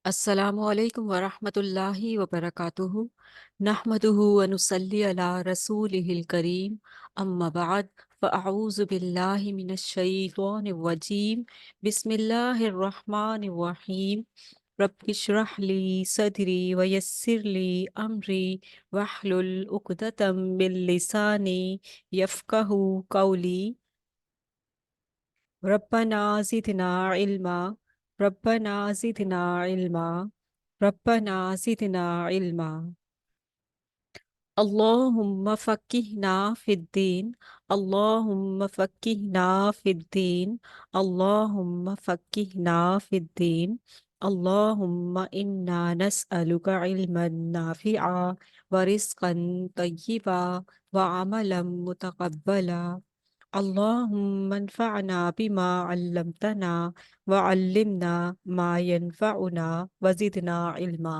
السلام علیکم ورحمۃ اللہ وبرکاتہ نحمدہ ونصلی علی رسولہ الکریم اما بعد فاعوذ باللہ من الشیطان الرجیم بسم اللہ الرحمن الرحیم رب اشرح لی صدری ویسر لی امری واحلل عقدۃ من لسانی یفقہوا قولی ربنا زدنا علما ربنا زدنا علما ربنا زدنا علما اللهم فقهنا في الدين اللهم فقهنا في الدين اللهم فقهنا في الدين اللهم إنا نسألك علما نافعا ورزقا طيبا وعملا متقبلا اللهم انفعنا بما علمتنا وعلمنا ما ينفعنا وزدنا علما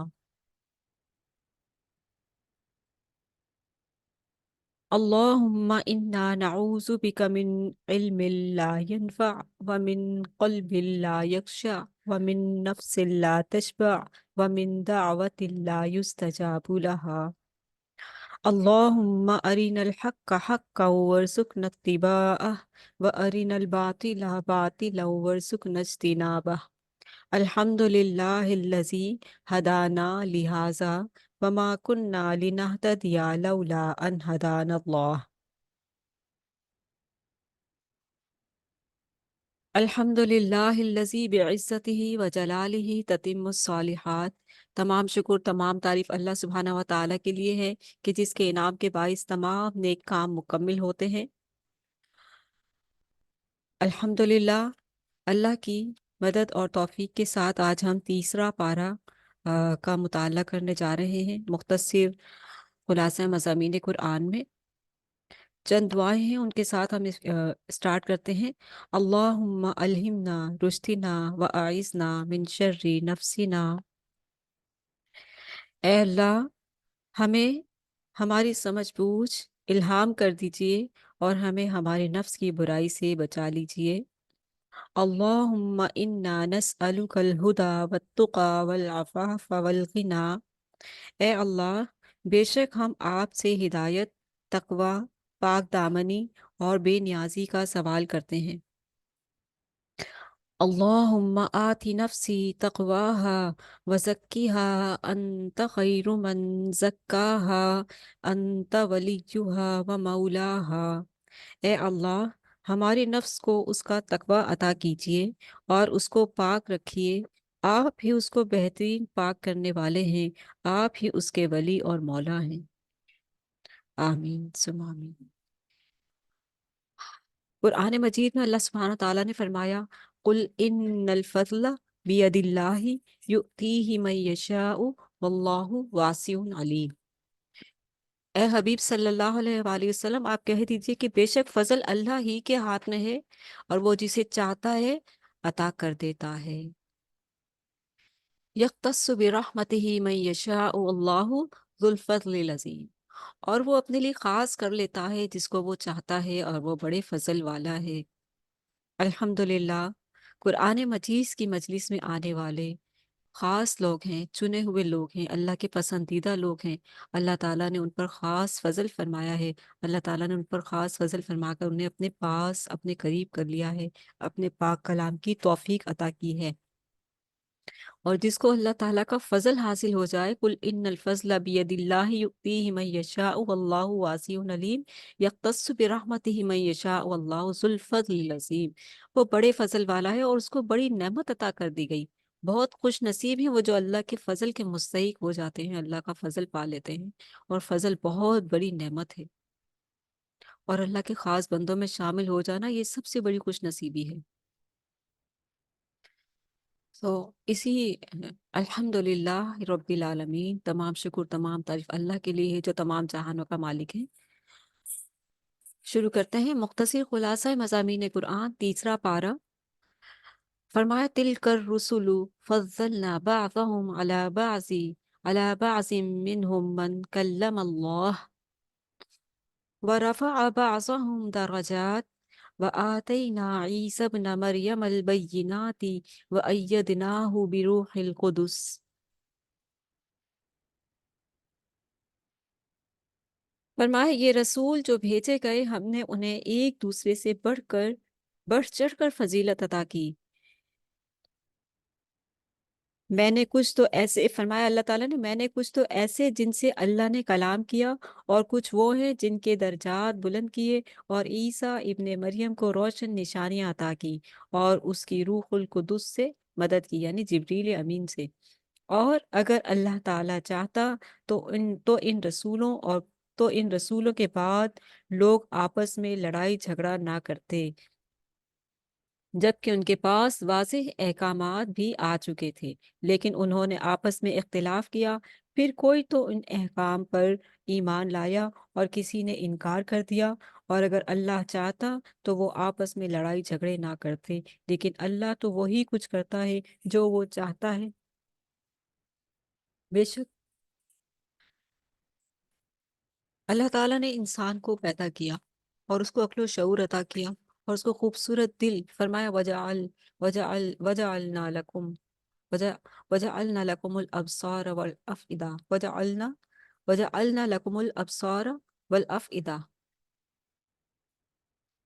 اللهم إنا نعوذ بك من علم لا ينفع ومن قلب لا يخشع ومن نفس لا تشبع ومن دعوة لا يستجاب لها اللهم أرنا الحق حقا وارزقنا اتباعه وأرنا الباطل باطلا وارزقنا اجتنابه الحمد لله الذي هدانا لهذا وما كنا لنهتدي لولا أن هدانا الله الحمد للہ الذی بعزتہ وجلالہ تتم الصالحات۔ تمام شکر تمام تعریف اللہ سبحانہ و تعالیٰ کے لیے ہے کہ جس کے انعام کے باعث تمام نیک کام مکمل ہوتے ہیں۔ الحمد للہ اللہ کی مدد اور توفیق کے ساتھ آج ہم تیسرا پارہ کا مطالعہ کرنے جا رہے ہیں۔ مختصر خلاصہ مضامین قرآن میں چند دعائیں ہیں، ان کے ساتھ ہم اسٹارٹ کرتے ہیں۔ اللہم الہمنا رشدنا واعذنا من شر نفسنا۔ اے اللہ، ہمیں ہماری سمجھ بوجھ الہام کر دیجئے اور ہمیں ہمارے نفس کی برائی سے بچا لیجئے۔ اللہم انا نسألک الہدی والتقی والعفاف والغنی۔ اے اللہ، بے شک ہم آپ سے ہدایت، تقوی، پاک دامنی اور بے نیازی کا سوال کرتے ہیں۔ اللہم آت نفسی تقواها وزکیها انت خیر من زکاها انت ولیها ومولاها۔ اے اللہ، ہمارے نفس کو اس کا تقوی عطا کیجیے اور اس کو پاک رکھیے، آپ ہی اس کو بہترین پاک کرنے والے ہیں، آپ ہی اس کے ولی اور مولا ہیں۔ آمین ثم آمین۔ قرآن مجید میں اللہ سبحانہ تعالیٰ نے فرمایا، قل ان الفضل بید اللہ یؤتیہ من یشاء واللہ واسع علیم۔ اے حبیب صلی اللہ علیہ وآلہ وسلم، آپ کہہ دیجئے کہ بے شک فضل اللہ ہی کے ہاتھ میں ہے اور وہ جسے چاہتا ہے عطا کر دیتا ہے۔ یختص برحمتہ من یشاء واللہ ذو الفضل العظیم۔ اور وہ اپنے لیے خاص کر لیتا ہے جس کو وہ چاہتا ہے اور وہ بڑے فضل والا ہے۔ الحمدللہ، قرآن مجید کی مجلس میں آنے والے خاص لوگ ہیں، چنے ہوئے لوگ ہیں، اللہ کے پسندیدہ لوگ ہیں۔ اللہ تعالیٰ نے ان پر خاص فضل فرمایا ہے، اللہ تعالیٰ نے ان پر خاص فضل فرما کر انہیں اپنے پاس، اپنے قریب کر لیا ہے، اپنے پاک کلام کی توفیق عطا کی ہے۔ اور جس کو اللہ تعالیٰ کا فضل حاصل ہو جائے، قل ان الفضل بید اللہ یؤتیہ من یشاء واللہ واسع علیم یختص برحمتہ من یشاء واللہ ذو الفضل العظیم۔ وہ بڑے فضل والا ہے اور اس کو بڑی نعمت عطا کر دی گئی۔ بہت خوش نصیب ہیں وہ جو اللہ کے فضل کے مستحق ہو جاتے ہیں، اللہ کا فضل پا لیتے ہیں، اور فضل بہت بڑی نعمت ہے، اور اللہ کے خاص بندوں میں شامل ہو جانا یہ سب سے بڑی خوش نصیبی ہے۔ تو اسی الحمدللہ رب العالمین، تمام شکر تمام تعریف اللہ کے لیے ہے جو تمام جہانوں کا مالک ہے۔ شروع کرتے ہیں مختصر خلاصہ مضامین قرآن، تیسرا پارہ۔ فرمایا تلک الرسل فضلنا بعضهم على بعض منهم من کلم اللہ ورفع بعضهم درجات وآتینا عیسی ابن مریم البینات وأیدناہ بروح القدس۔ فرمایا یہ رسول جو بھیجے گئے ہم نے انہیں ایک دوسرے سے بڑھ چڑھ کر فضیلت عطا کی۔ میں نے کچھ تو ایسے، فرمایا اللہ تعالیٰ نے، میں نے کچھ تو ایسے جن سے اللہ نے کلام کیا، اور کچھ وہ ہیں جن کے درجات بلند کیے، اور عیسیٰ ابن مریم کو روشن نشانیاں عطا کی، اور اس کی روح القدس سے مدد کی، یعنی جبریل امین سے۔ اور اگر اللہ تعالیٰ چاہتا تو ان رسولوں کے بعد لوگ آپس میں لڑائی جھگڑا نہ کرتے، جبکہ ان کے پاس واضح احکامات بھی آ چکے تھے، لیکن انہوں نے آپس میں اختلاف کیا، پھر کوئی تو ان احکام پر ایمان لایا اور کسی نے انکار کر دیا، اور اگر اللہ چاہتا تو وہ آپس میں لڑائی جھگڑے نہ کرتے، لیکن اللہ تو وہی کچھ کرتا ہے جو وہ چاہتا ہے۔ بے شک اللہ تعالیٰ نے انسان کو پیدا کیا اور اس کو عقل و شعور عطا کیا اور اس کو خوبصورت دل، فرمایا وجعلنا لکم وجع- وجعلنا لکم الابصار والافئدہ وجعلنا لکم الابصار والافئدہ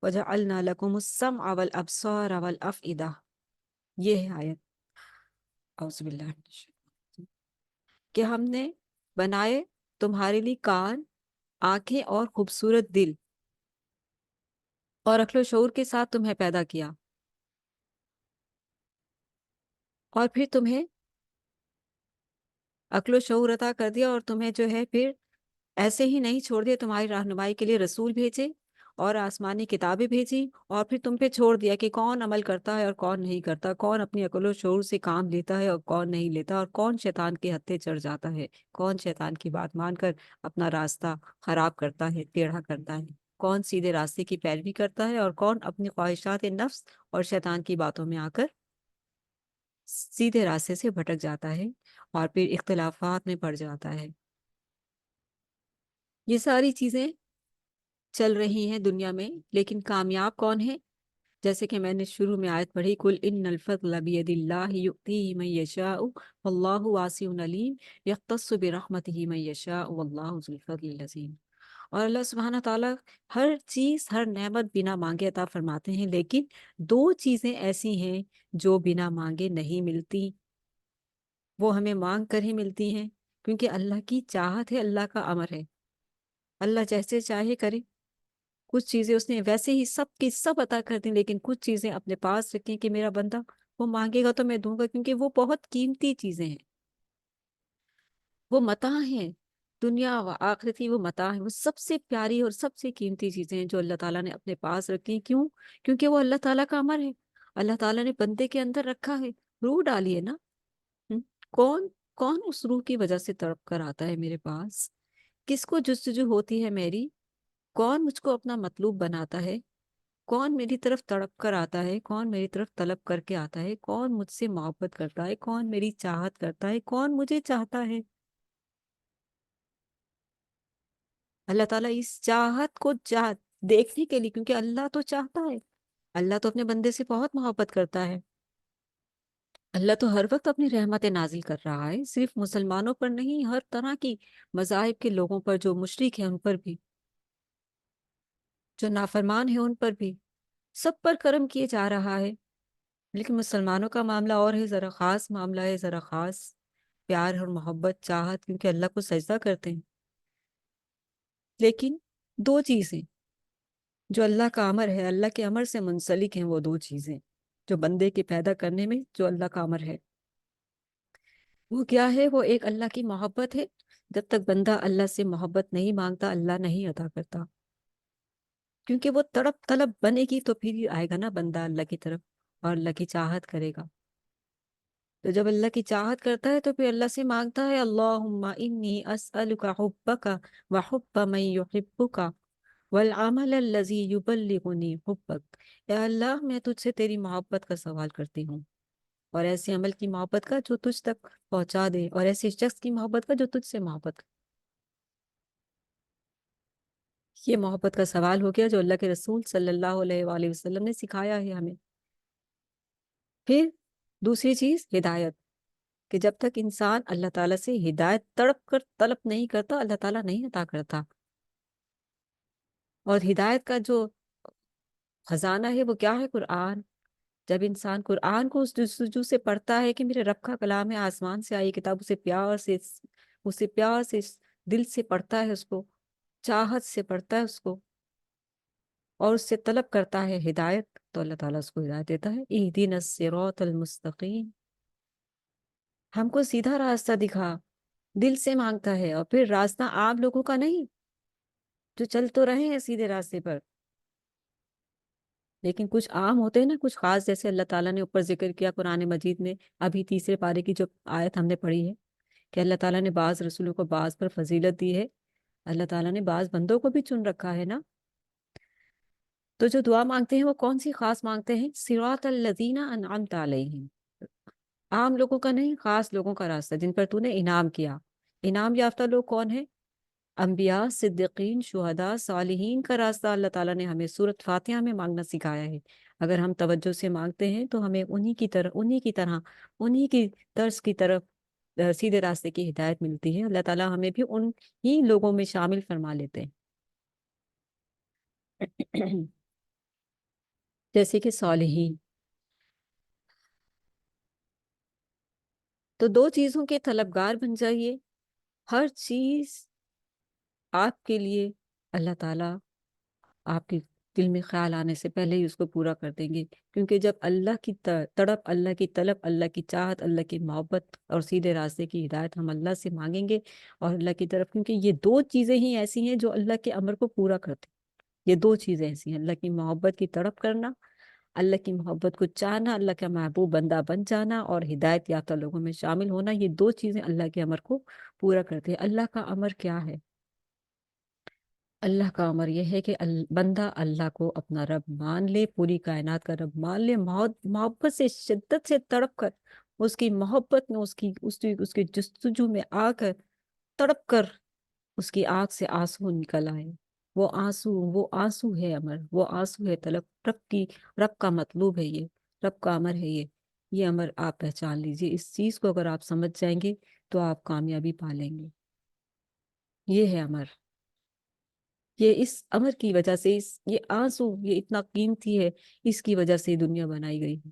وجعلنا لکم السمع والابصار والافئدہ۔ یہ ہے آیت، اعوذ باللہ من الشیطان، کہ ہم نے بنائے تمہارے لیے کان، آنکھیں اور خوبصورت دل، اور عقل و شعور کے ساتھ تمہیں پیدا کیا، اور پھر تمہیں عقل و شعور عطا کر دیا، اور تمہیں جو ہے پھر ایسے ہی نہیں چھوڑ دیا، تمہاری رہنمائی کے لیے رسول بھیجے اور آسمانی کتابیں بھیجی، اور پھر تم پہ چھوڑ دیا کہ کون عمل کرتا ہے اور کون نہیں کرتا، کون اپنی عقل و شعور سے کام لیتا ہے اور کون نہیں لیتا، اور کون شیطان کے ہتھے چڑھ جاتا ہے، کون شیطان کی بات مان کر اپنا راستہ خراب کرتا ہے، ٹیڑھا کرتا ہے، کون سیدھے راستے کی پیروی کرتا ہے، اور کون اپنی خواہشات نفس اور شیطان کی باتوں میں آ کر سیدھے راستے سے بھٹک جاتا ہے اور پھر اختلافات میں پڑ جاتا ہے۔ یہ ساری چیزیں چل رہی ہیں دنیا میں، لیکن کامیاب کون ہے؟ جیسے کہ میں نے شروع میں آیت پڑھی، کل ان الفضل بید اللہ یؤتیہ من یشاء واللہ واسع علیم یختص برحمتہ من یشاء واللہ ذو الفضل العظیم۔ اور اللہ سبحانہ تعالیٰ ہر چیز، ہر نعمت بنا مانگے عطا فرماتے ہیں، لیکن دو چیزیں ایسی ہیں جو بنا مانگے نہیں ملتی، وہ ہمیں مانگ کر ہی ملتی ہیں، کیونکہ اللہ کی چاہت ہے، اللہ کا امر ہے، اللہ جیسے چاہے کرے۔ کچھ چیزیں اس نے ویسے ہی سب کی سب عطا کر دیں، لیکن کچھ چیزیں اپنے پاس رکھیں کہ میرا بندہ وہ مانگے گا تو میں دوں گا، کیونکہ وہ بہت قیمتی چیزیں ہیں، وہ متاع ہیں، دنیا و آخرتی وہ متاع ہیں، وہ سب سے پیاری اور سب سے قیمتی چیزیں ہیں جو اللہ تعالیٰ نے اپنے پاس رکھی ہیں۔ کیوں؟ کیونکہ وہ اللہ تعالیٰ کا امر ہے، اللہ تعالیٰ نے بندے کے اندر رکھا ہے، روح ڈالی ہے نا۔ ہم؟ کون کون اس روح کی وجہ سے تڑپ کر آتا ہے میرے پاس؟ کس کو جستجو ہوتی ہے میری؟ کون مجھ کو اپنا مطلوب بناتا ہے؟ کون میری طرف تڑپ کر آتا ہے؟ کون میری طرف طلب کر کے آتا ہے؟ کون مجھ سے محبت کرتا ہے؟ کون میری چاہت کرتا ہے؟ کون مجھے چاہتا ہے؟ اللہ تعالیٰ اس چاہت کو دیکھنے کے لیے، کیونکہ اللہ تو چاہتا ہے، اللہ تو اپنے بندے سے بہت محبت کرتا ہے، اللہ تو ہر وقت اپنی رحمت نازل کر رہا ہے، صرف مسلمانوں پر نہیں، ہر طرح کی مذاہب کے لوگوں پر، جو مشرک ہیں ان پر بھی، جو نافرمان ہیں ان پر بھی، سب پر کرم کیے جا رہا ہے۔ لیکن مسلمانوں کا معاملہ اور ہے، ذرا خاص معاملہ ہے، ذرا خاص پیار اور محبت، چاہت، کیونکہ اللہ کو سجدہ کرتے ہیں۔ لیکن دو چیزیں جو اللہ کا امر ہے، اللہ کے امر سے منسلک ہیں، وہ دو چیزیں جو بندے کے پیدا کرنے میں جو اللہ کا امر ہے، وہ کیا ہے؟ وہ ایک اللہ کی محبت ہے، جب تک بندہ اللہ سے محبت نہیں مانگتا اللہ نہیں عطا کرتا، کیونکہ وہ تڑپ طلب بنے گی تو پھر ہی آئے گا نا بندہ اللہ کی طرف اور اللہ کی چاہت کرے گا۔ تو جب اللہ کی چاہت کرتا ہے تو پھر اللہ سے مانگتا ہے، اللہم انی اسألک حبک وحب من یحبک والعمل الذی یبلغنی حبک۔ اے اللہ میں تجھ سے تیری محبت کا سوال کرتی ہوں، اور ایسے عمل کی محبت کا جو تجھ تک پہنچا دے، اور ایسے شخص کی محبت کا جو تجھ سے محبت کرے۔ یہ محبت کا سوال ہو گیا جو اللہ کے رسول صلی اللہ علیہ وآلہ وسلم نے سکھایا ہے ہمیں۔ پھر دوسری چیز ہدایت، کہ جب تک انسان اللہ تعالیٰ سے ہدایت تڑپ کر طلب نہیں کرتا، اللہ تعالیٰ نہیں عطا کرتا۔ اور ہدایت کا جو خزانہ ہے وہ کیا ہے؟ قرآن۔ جب انسان قرآن کو اس جستجو سے پڑھتا ہے کہ میرے رب کا کلام ہے، آسمان سے آئی کتاب، اسے پیار سے دل سے پڑھتا ہے، اس کو چاہت سے پڑھتا ہے اس کو، اور اس سے طلب کرتا ہے ہدایت، تو اللہ تعالیٰ اس کو ہدایت دیتا ہے۔ اہدنا الصراط المستقیم، ہم کو سیدھا راستہ دکھا، دل سے مانگتا ہے، اور پھر راستہ عام لوگوں کا نہیں جو چل تو رہے ہیں سیدھے راستے پر، لیکن کچھ عام ہوتے ہیں نا، کچھ خاص، جیسے اللہ تعالیٰ نے اوپر ذکر کیا قرآن مجید میں، ابھی تیسرے پارے کی جو آیت ہم نے پڑھی ہے، کہ اللہ تعالیٰ نے بعض رسولوں کو بعض پر فضیلت دی ہے، اللہ تعالیٰ نے بعض بندوں کو بھی چن رکھا ہے نا۔ تو جو دعا مانگتے ہیں وہ کون سی خاص مانگتے ہیں؟ صراط الذین انعمت علیہم، عام لوگوں کا نہیں، خاص لوگوں کا راستہ جن پر تو نے انعام کیا۔ انعام یافتہ لوگ کون ہیں؟ انبیاء، صدیقین، شہداء، صالحین کا راستہ اللہ تعالیٰ نے ہمیں سورۃ فاتحہ میں مانگنا سکھایا ہے۔ اگر ہم توجہ سے مانگتے ہیں تو ہمیں انہی کی طرز کی طرف سیدھے راستے کی ہدایت ملتی ہے۔ اللہ تعالیٰ ہمیں بھی ان ہی لوگوں میں شامل فرما لیتے ہیں جیسے کہ صالحین۔ تو دو چیزوں کے طلبگار بن جائیے، ہر چیز آپ کے لیے اللہ تعالیٰ آپ کے دل میں خیال آنے سے پہلے ہی اس کو پورا کر دیں گے، کیونکہ جب اللہ کی تڑپ، اللہ کی طلب، اللہ کی چاہت، اللہ کی محبت اور سیدھے راستے کی ہدایت ہم اللہ سے مانگیں گے اور اللہ کی طرف، کیونکہ یہ دو چیزیں ہی ایسی ہیں جو اللہ کے امر کو پورا کرتے ہیں۔ یہ دو چیزیں ایسی ہیں، اللہ کی محبت کی تڑپ کرنا، اللہ کی محبت کو چاہنا، اللہ کا محبوب بندہ بن جانا، اور ہدایت یافتہ لوگوں میں شامل ہونا، یہ دو چیزیں اللہ کے امر کو پورا کرتے ہیں۔ اللہ کا امر کیا ہے؟ اللہ کا امر یہ ہے کہ بندہ اللہ کو اپنا رب مان لے، پوری کائنات کا رب مان لے، محبت سے، شدت سے تڑپ کر، اس کی محبت میں، اس کی جستجو میں آ کر، تڑپ کر اس کی آنکھ سے آنسو نکل آئے۔ وہ آنسو ہے امر، وہ آنسو ہے طلب، رب کا مطلوب ہے یہ، رب کا امر ہے یہ امر آپ پہچان لیجئے۔ اس چیز کو اگر آپ سمجھ جائیں گے تو آپ کامیابی پا لیں گے۔ یہ ہے امر، یہ اس امر کی وجہ سے، یہ آنسو یہ اتنا قیمتی ہے، اس کی وجہ سے دنیا بنائی گئی ہے،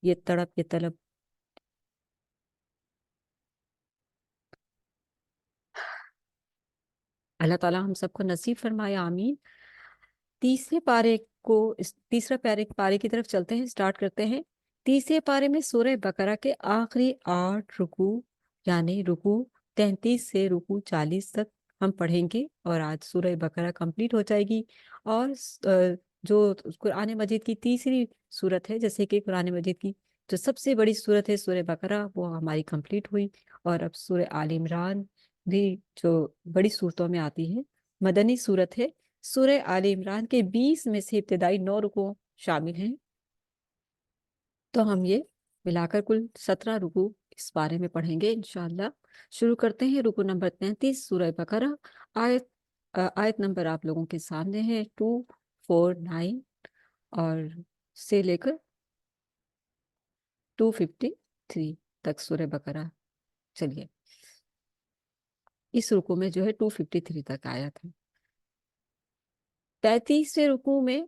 یہ تڑپ، یہ طلب۔ اللہ تعالیٰ ہم سب کو نصیب فرمائے، آمین۔ تیسرے پارے کو، پارے کی طرف چلتے ہیں، سٹارٹ کرتے ہیں۔ تیسرے پارے میں سورہ بقرہ کے آخری 8 رکوع، یعنی رکوع 33 سے رکوع 40 تک ہم پڑھیں گے، اور آج سورہ بقرہ کمپلیٹ ہو جائے گی۔ اور جو قرآن مجید کی تیسری سورت ہے، جیسے کہ قرآن مجید کی جو سب سے بڑی سورت ہے سورہ بقرہ، وہ ہماری کمپلیٹ ہوئی، اور اب سورہ آل عمران بھی جو بڑی صورتوں میں آتی ہے، مدنی صورت ہے۔ سورہ آل عمران کے 20 میں سے ابتدائی 9 رکوع شامل ہیں، تو ہم یہ ملا کر کل 17 رکوع اس بارے میں پڑھیں گے انشاءاللہ۔ شروع کرتے ہیں رکوع نمبر 33 سورہ بقرہ۔ آیت نمبر آپ لوگوں کے سامنے ہے 249 اور سے لے کر 253 تک سورہ بقرہ۔ چلیے، اس رکوع میں جو ہے 253 تک آیا تھا۔ 35ویں رکوع میں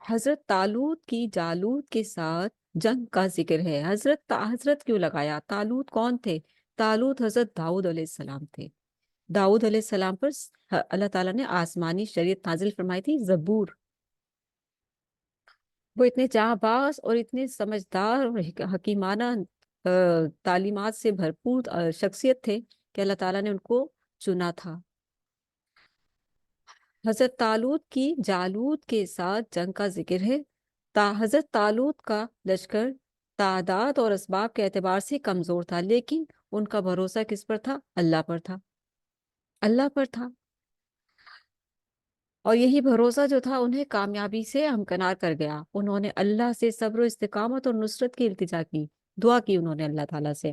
حضرت طالوت کی جالوت کے ساتھ جنگ کا ذکر ہے۔ حضرت کیوں لگایا؟ طالوت کون تھے؟ طالوت حضرت داؤد علیہ السلام تھے۔ داؤد علیہ السلام پر اللہ تعالیٰ نے آسمانی شریعت نازل فرمائی تھی، زبور۔ وہ اتنے جاں باز اور اتنے سمجھدار اور حکیمانہ تعلیمات سے بھرپور شخصیت تھے کہ اللہ تعالیٰ نے ان کو چنا تھا۔ حضرت طالوت کی جالوت کے ساتھ جنگ کا ذکر ہے۔ حضرت طالوت کا لشکر تعداد اور اسباب کے اعتبار سے کمزور تھا، لیکن ان کا بھروسہ کس پر تھا؟ اللہ پر تھا، اللہ پر تھا، اور یہی بھروسہ جو تھا انہیں کامیابی سے ہمکنار کر گیا۔ انہوں نے اللہ سے صبر و استقامت اور نصرت کی التجا کی، دعا کی انہوں نے اللہ تعالیٰ سے۔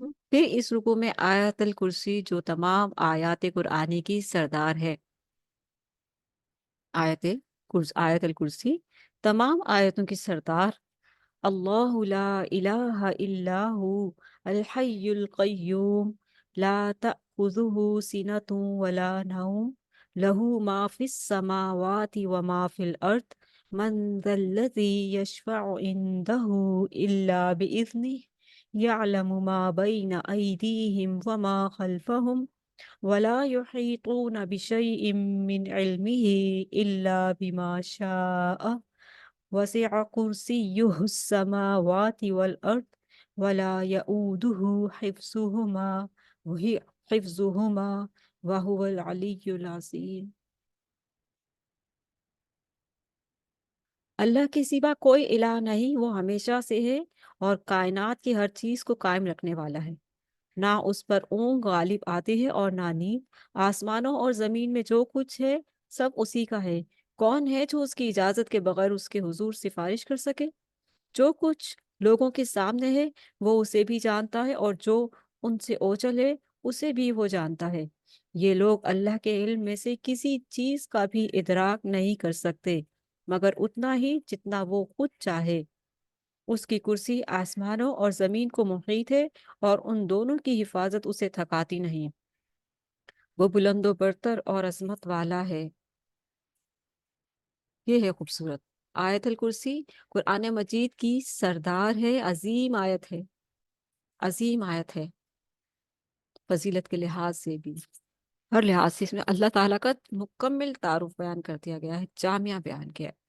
پھر اس رکوع میں آیت الکرسی جو تمام آیات قرآنی کی سردار ہے، آیت الکرسی تمام آیتوں کی سردار، اللہ لا الہ الا ہو الحی القیوم لا تأخذہ سنۃ ولا نوم لہ ما فی السماوات وما فی الارض من ذا الذی یشفع عندہ الا بإذنہ یعلم ما بین ایدیہم وما خلفہم ولا يحيطون بشيء من علمه إلا بما شاء وسع كرسيه السماوات والأرض ولا يؤوده حفظهما وهو العلي العظيم۔ اللہ کے سوا کوئی الہ نہیں، وہ ہمیشہ سے ہے اور کائنات کی ہر چیز کو قائم رکھنے والا ہے، نہ اس پر اونگ غالب آتی ہے اور نہ نیند۔ آسمانوں اور زمین میں جو کچھ ہے سب اسی کا ہے، کون ہے جو اس کی اجازت کے بغیر اس کے حضور سفارش کر سکے؟ جو کچھ لوگوں کے سامنے ہے وہ اسے بھی جانتا ہے، اور جو ان سے اوجھل ہے اسے بھی وہ جانتا ہے۔ یہ لوگ اللہ کے علم میں سے کسی چیز کا بھی ادراک نہیں کر سکتے مگر اتنا ہی جتنا وہ خود چاہے۔ اس کی کرسی آسمانوں اور زمین کو محیط ہے اور ان دونوں کی حفاظت اسے تھکاتی نہیں۔ وہ بلند و برتر اور عظمت والا ہے۔ یہ ہے خوبصورت آیت الکرسی، قرآن مجید کی سردار ہے، عظیم آیت ہے، عظیم آیت ہے، فضیلت کے لحاظ سے بھی، ہر لحاظ سے اس میں اللہ تعالیٰ کا مکمل تعارف بیان کر دیا گیا ہے، جامعہ بیان کیا ہے۔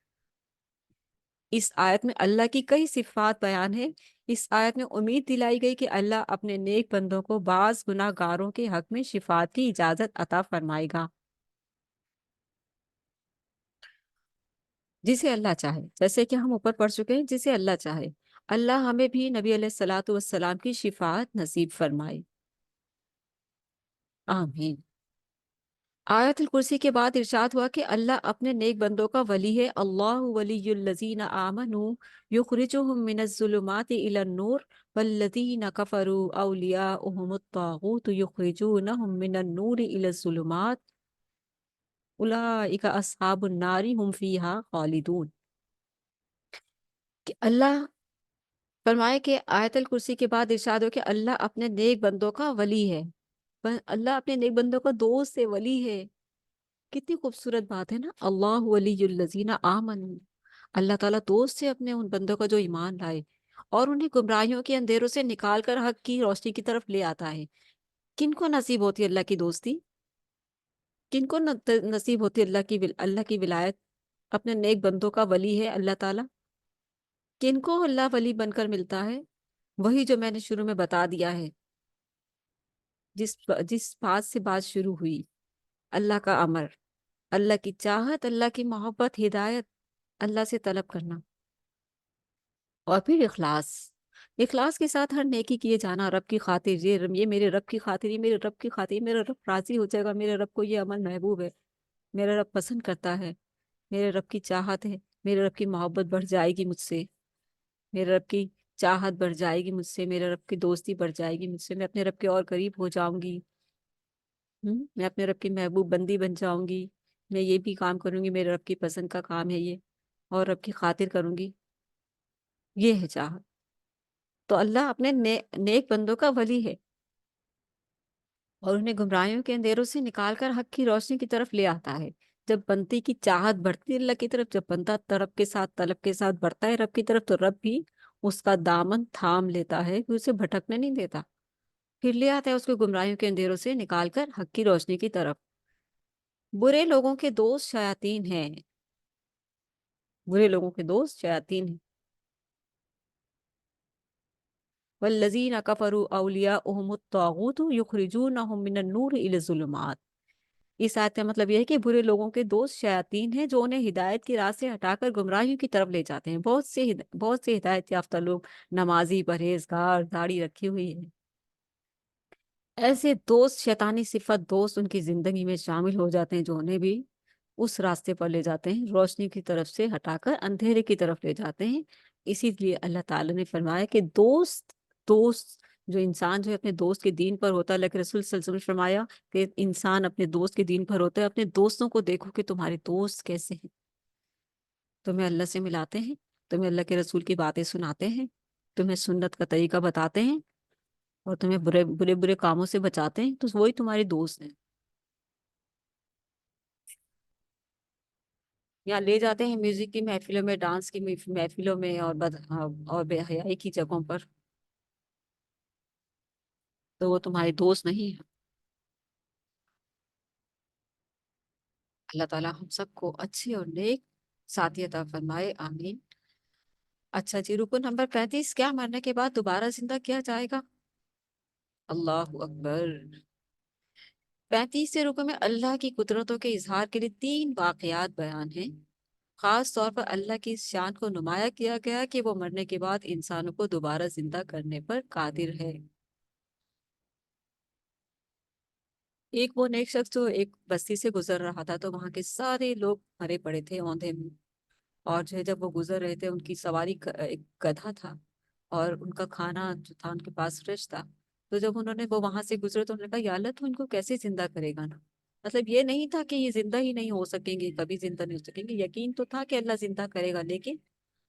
اس آیت میں اللہ کی کئی صفات بیان ہے۔ اس آیت میں امید دلائی گئی کہ اللہ اپنے نیک بندوں کو بعض گناہ گاروں کے حق میں شفاعت کی اجازت عطا فرمائے گا، جسے اللہ چاہے، جیسے کہ ہم اوپر پڑھ چکے ہیں، جسے اللہ چاہے۔ اللہ ہمیں بھی نبی علیہ الصلاۃ والسلام کی شفاعت نصیب فرمائے، آمین۔ آیت الکرسی کے بعد ارشاد ہوا کہ اللہ اپنے نیک بندوں کا ولی ہے۔ اللہ ولی الذین آمنوا یخرجہم من الظلمات الی النور والذین کفروا اولیاؤہم الطاغوت یخرجونہم من النور الی الظلمات اولئک اصحاب النار ہم فیہا خالدون۔ کہ اللہ فرمائے کہ آیت الکرسی کے بعد ارشاد ہو کہ اللہ اپنے نیک بندوں کا ولی ہے، اللہ اپنے نیک بندوں کا دوست ہے، ولی ہے۔ کتنی خوبصورت بات ہے نا، اللہ ولی الذین آمنوا، اللہ تعالیٰ دوست ہے اپنے ان بندوں کا جو ایمان لائے اور انہیں گمراہیوں کے اندھیروں سے نکال کر حق کی روشنی کی طرف لے آتا ہے۔ کن کو نصیب ہوتی ہے اللہ کی دوستی؟ کن کو نصیب ہوتی ہے اللہ کی ولایت؟ اپنے نیک بندوں کا ولی ہے اللہ تعالیٰ۔ کن کو اللہ ولی بن کر ملتا ہے؟ وہی جو میں نے شروع میں بتا دیا ہے، جس بات سے بات شروع ہوئی، اللہ کا امر، اللہ کی چاہت، اللہ کی محبت، ہدایت، اللہ سے طلب کرنا، اور پھر اخلاص، اخلاص کے ساتھ ہر نیکی کیے جانا رب کی خاطر، یہ میرے رب کی خاطر، یہ میرے رب کی خاطر، یہ میرا رب راضی ہو جائے گا، میرے رب کو یہ عمل محبوب ہے، میرا رب پسند کرتا ہے، میرے رب کی چاہت ہے، میرے رب کی محبت بڑھ جائے گی مجھ سے، میرے رب کی چاہت بڑھ جائے گی مجھ سے، میرے رب کی دوستی بڑھ جائے گی مجھ سے، میں اپنے رب کے اور قریب ہو جاؤں گی، میں اپنے رب کی محبوب بندی بن جاؤں گی، میں یہ بھی کام کروں گی، میرے رب کی پسند کا کام ہے یہ، اور رب کی خاطر کروں گی، یہ ہے چاہت۔ تو اللہ اپنے نیک بندوں کا ولی ہے اور انہیں گمراہیوں کے اندھیروں سے نکال کر حق کی روشنی کی طرف لے آتا ہے۔ جب بندی کی چاہت بڑھتی ہے اللہ کی طرف، جب بندہ طلب کے ساتھ بڑھتا ہے رب کی طرف، تو رب بھی اس کا دامن تھام لیتا ہے کہ اسے بھٹکنے نہیں دیتا، پھر لے آتا ہے اس کو گمراہیوں کے اندھیروں سے نکال کر حق کی روشنی کی طرف۔ برے لوگوں کے دوست شیاطین ہیں، برے لوگوں کے دوست شیاطین ہیں۔ والذین کفروا اولیاؤہم الطاغوت یخرجونہم من النور الی الظلمات۔ اس آیت کا مطلب یہ ہے کہ برے لوگوں کے دوست شیاطین ہیں جو انہیں ہدایت کی راہ سے ہٹا کر گمراہیوں کی طرف لے جاتے ہیں۔ بہت سے ہدایت یافتہ لوگ، نمازی، پرہیزگار، داڑھی رکھی ہوئی ہے، ایسے دوست، شیطانی صفت دوست ان کی زندگی میں شامل ہو جاتے ہیں جو انہیں بھی اس راستے پر لے جاتے ہیں، روشنی کی طرف سے ہٹا کر اندھیرے کی طرف لے جاتے ہیں۔ اسی لیے اللہ تعالیٰ نے فرمایا کہ دوست جو انسان جو ہے اپنے دوست کے دین پر ہوتا ہے، اللہ کے رسول صلی اللہ علیہ وسلم نے فرمایا کہ انسان اپنے دوست کے دین پر ہوتا ہے، اپنے دوستوں کو دیکھو کہ تمہارے دوست کیسے ہیں، تمہیں اللہ سے ملاتے ہیں، تمہیں اللہ کے رسول کی باتیں سناتے ہیں، تمہیں سنت کا طریقہ بتاتے ہیں، اور تمہیں برے برے برے کاموں سے بچاتے ہیں، تو وہی تمہارے دوست ہیں. یا لے جاتے ہیں میوزک کی محفلوں میں، ڈانس کی محفلوں میں، اور بے حیائی کی جگہوں پر، تو وہ تمہارے دوست نہیں ہیں. اللہ تعالیٰ ہم سب کو اچھے اور نیک ساتھی عطا فرمائے، آمین. اچھا جی، رکو نمبر 35، کیا مرنے کے بعد دوبارہ زندہ کیا جائے گا؟ اللہ اکبر. 35 رکو میں اللہ کی قدرتوں کے اظہار کے لیے 3 واقعات بیان ہیں. خاص طور پر اللہ کی اس شان کو نمایاں کیا گیا کہ وہ مرنے کے بعد انسانوں کو دوبارہ زندہ کرنے پر قادر ہے. ایک وہ نیک شخص جو ایک بستی سے گزر رہا تھا، تو وہاں کے سارے لوگ مرے پڑے تھے اوندھے میں. اور جو ہے جب وہ گزر رہے تھے، ان کی سواری ایک گدھا تھا، اور ان کا کھانا جو تھا ان کے پاس فریش تھا. تو جب انہوں نے وہ وہاں سے گزرے، تو انہوں نے کہا یا اللہ تو ان کو کیسے زندہ کرے گا نا. مطلب یہ نہیں تھا کہ یہ زندہ ہی نہیں ہو سکیں گے، کبھی زندہ نہیں ہو سکیں گے، یقین تو تھا کہ اللہ زندہ کرے گا، لیکن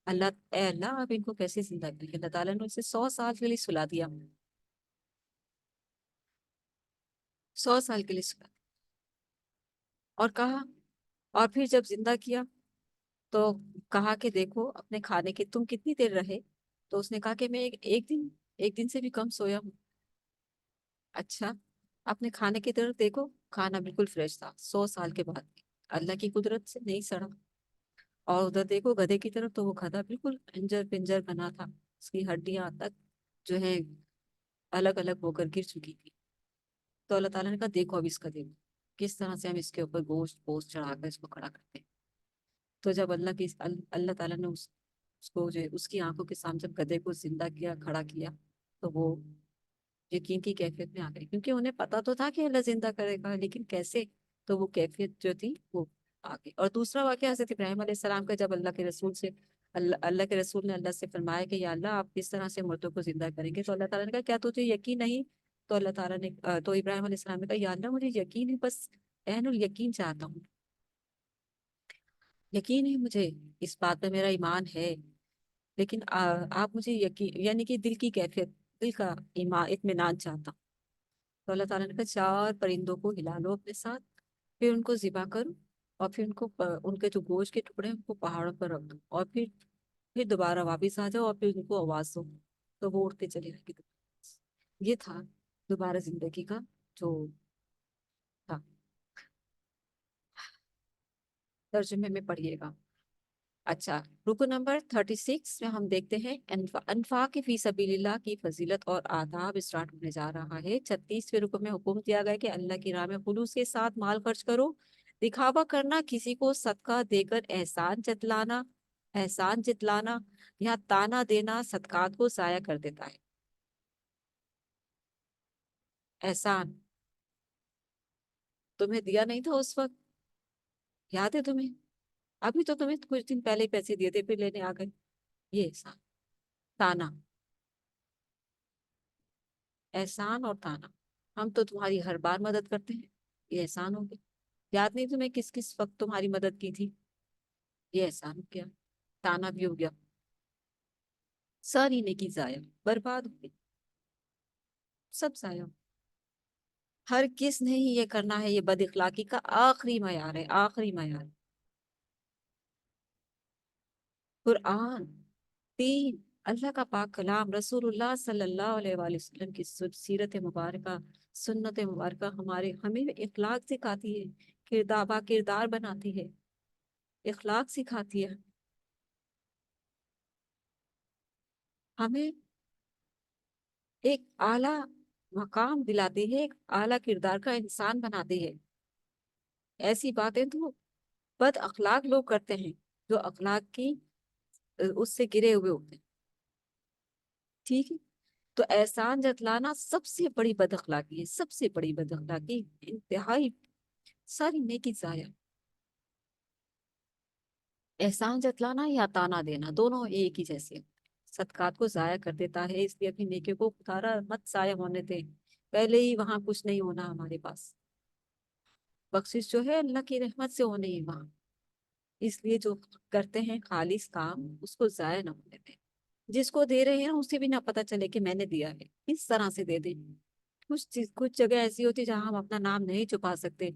اے اللہ آپ ان کو کیسے زندہ کریں گے. اللہ تعالیٰ نے اسے 100 سال کے لیے سلا دیا. 100 سال کے لیے سلا دیا. اور کہا، اور پھر جب زندہ کیا تو کہا کہ دیکھو اپنے کھانے کے تم کتنی دیر رہے؟ تو اس نے کہا کہ میں ایک دن سے بھی کم سویا ہوں. اچھا، اپنے کھانے کی طرف دیکھو، کھانا بالکل فریش تھا 100 سال کے بعد بھی. اللہ کی قدرت سے نہیں سڑا. اور ادھر دیکھو گدھے کی طرف، تو وہ گدھا بالکل انجر پنجر بنا تھا، اس کی ہڈیاں تک جو ہے الگ الگ ہو کر گر چکی تھی. تو اللہ تعالیٰ نے کہا دیکھو اب اس کا دیکھو کس طرح سے ہم اس کے اوپر گوشت پوست چڑھا کر اس کو کھڑا کرتے ہیں. تو جب اللہ تعالیٰ نے اس کو جو ہے اس کی آنکھوں کے سامنے جب گدھے کو زندہ کیا، کھڑا کیا، تو وہ یقین کی کیفیت میں آ گئی، کیونکہ انہیں پتا تو تھا کہ اللہ زندہ کرے گا، لیکن کیسے. تو وہ کیفیت جو تھی وہ آ گئی. اور دوسرا واقعہ حضرت ابراہیم علیہ السلام کا، جب اللہ کے رسول نے اللہ سے فرمایا کہ یا اللہ آپ کس طرح سے مردوں کو زندہ کریں گے، تو اللہ تعالیٰ نے کہا کیا تجھے یقین نہیں؟ تو اللہ تعالیٰ نے تو ابراہیم علیہ السلام نے کہا یا اللہ مجھے یقین ہے، بس عین الیقین چاہتا ہوں. یقین ہے مجھے، اس بات پہ میرا ایمان ہے، لیکن آپ مجھے یقین یعنی کہ دل کی کیفیت، دل کا ایمان اطمینان چاہتا ہوں. تو اللہ تعالیٰ نے کہا 4 پرندوں کو ہلا لو اپنے ساتھ، پھر ان کو ذبح کرو، اور پھر ان کے جو گوشت کے ٹکڑے ہیں ان کو پہاڑوں پر رکھ دو، اور پھر دوبارہ واپس آ جاؤ، اور پھر ان کو آواز دو، تو وہ اڑتے چلے گئے. یہ تھا دوبارہ زندگی کا جو تھا. ترجمے میں پڑھیے گا. اچھا، رکو نمبر 36 میں ہم دیکھتے ہیں انفاق فی سبیل اللہ کی فضیلت اور آداب اسٹارٹ ہونے جا رہا ہے. 36ویں رکو میں حکم دیا گیا کہ اللہ کی راہ میں خلوص کے ساتھ مال خرچ کرو. دکھاوا کرنا، کسی کو صدقہ دے کر احسان جتلانا یا تانا دینا صدقات کو ضائع کر دیتا ہے. احسان تمہیں دیا نہیں تھا اس وقت، یاد ہے تمہیں؟ ابھی تو تمہیں کچھ دن پہلے ہی پیسے دیے تھے، پھر لینے آ گئے. یہ احسان. تانا، احسان اور تانا. ہم تو تمہاری ہر بار مدد کرتے ہیں، یہ احسان ہو گیا. یاد نہیں تمہیں کس کس وقت تمہاری مدد کی تھی؟ یہ احسان ہو گیا. تانا بھی ہو گیا. ساری نیکی ضائع، برباد ہو گئی، سب ضائع. ہر کس نے ہی یہ کرنا ہے، یہ بد اخلاقی کا آخری معیار ہے، آخری معیار. قرآن، دین، اللہ کا پاک کلام، رسول اللہ صلی اللہ علیہ وآلہ وسلم کی سیرت مبارکہ، سنت مبارکہ ہمیں اخلاق سکھاتی ہے، کردار بناتی ہے، اخلاق سکھاتی ہے، ہمیں ایک اعلیٰ مقام دلاتی ہے، ایک اعلیٰ کردار کا انسان بناتی ہے. ایسی باتیں تو بد اخلاق لوگ کرتے ہیں، جو اخلاق کی اس سے گرے ہوئے ہوتے ہیں. ٹھیک ہے. تو احسان جتلانا سب سے بڑی بد اخلاقی ہے، سب سے بڑی بد اخلاقی، انتہائی. ساری نیکی ضائع. احسان جتلانا یا تانا دینا دونوں ایک ہی جیسے ہیں. صدقات کو ضائع کر دیتا ہے، اس لیے اپنی نیکیوں کو اتارا مت ضائع ہونے دے، پہلے ہی وہاں کچھ نہیں ہونا ہمارے پاس، بخشش جو ہے اللہ کی رحمت سے ہونی ہے وہاں، اس لیے جو کرتے ہیں خالص کام اس کو ضائع نہ ہونے دیں، جس کو دے رہے ہیں اسے بھی نہ پتا چلے کہ میں نے دیا ہے، اس طرح سے دے دیں۔ کچھ جگہ ایسی ہوتی جہاں ہم اپنا نام نہیں چھپا سکتے،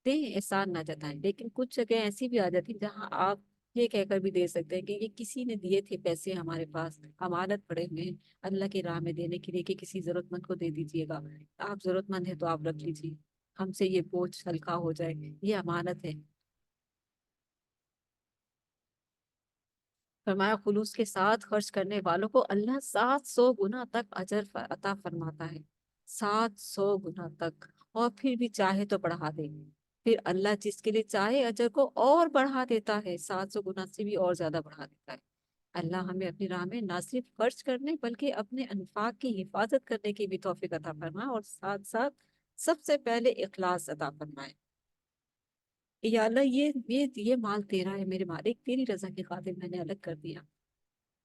دیں، احسان نہ جتائیں، لیکن کچھ جگہ ایسی بھی آ جاتی جہاں آپ یہ کہہ کر بھی دے سکتے ہیں کہ یہ کسی نے دیے تھے پیسے ہمارے پاس، امانت پڑے ہوئے ہیں اللہ کی راہ میں دینے کے لیے، کہ کسی ضرورت مند کو دے دیجیے گا، آپ ضرورت مند ہے تو آپ رکھ لیجیے، ہم سے یہ بوجھ ہلکا ہو جائے، یہ امانت ہے۔ فرمایا خلوص کے ساتھ خرچ کرنے والوں کو اللہ 700 گنا تک اجر عطا فرماتا ہے، 700 گنا تک، اور پھر بھی چاہے تو بڑھا دے، پھر اللہ جس کے لیے چاہے اجر کو اور بڑھا دیتا ہے، 700 گنا سے بھی اور زیادہ بڑھا دیتا ہے۔ اللہ ہمیں اپنی راہ میں نہ صرف خرچ کرنے بلکہ اپنے انفاق کی حفاظت کرنے کی بھی توفیق عطا فرمائے، اور ساتھ ساتھ سب سے پہلے اخلاص عطا فرمائے۔ یا اللہ یہ مال تیرا ہے میرے مالک، تیری رضا کی خاطر میں نے الگ کر دیا،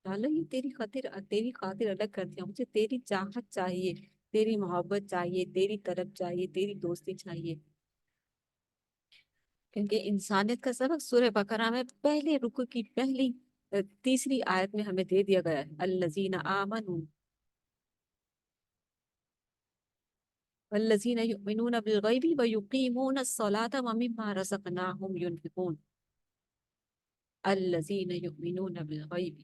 یا اللہ یہ تیری خاطر الگ کر دیا، مجھے تیری چاہت چاہیے، تیری محبت چاہیے، تیری طلب چاہیے، تیری دوستی چاہیے۔ کیونکہ انسانیت کا سبق سورہ بقرہ میں پہلے رکو کی پہلی تیسری آیت میں ہمیں دے دیا گیا ہے، الذین آمنوا والذین یؤمنون بالغیب ویقیمون الصلاة ومما رزقناہم ينفقون، الذین یؤمنون بالغیب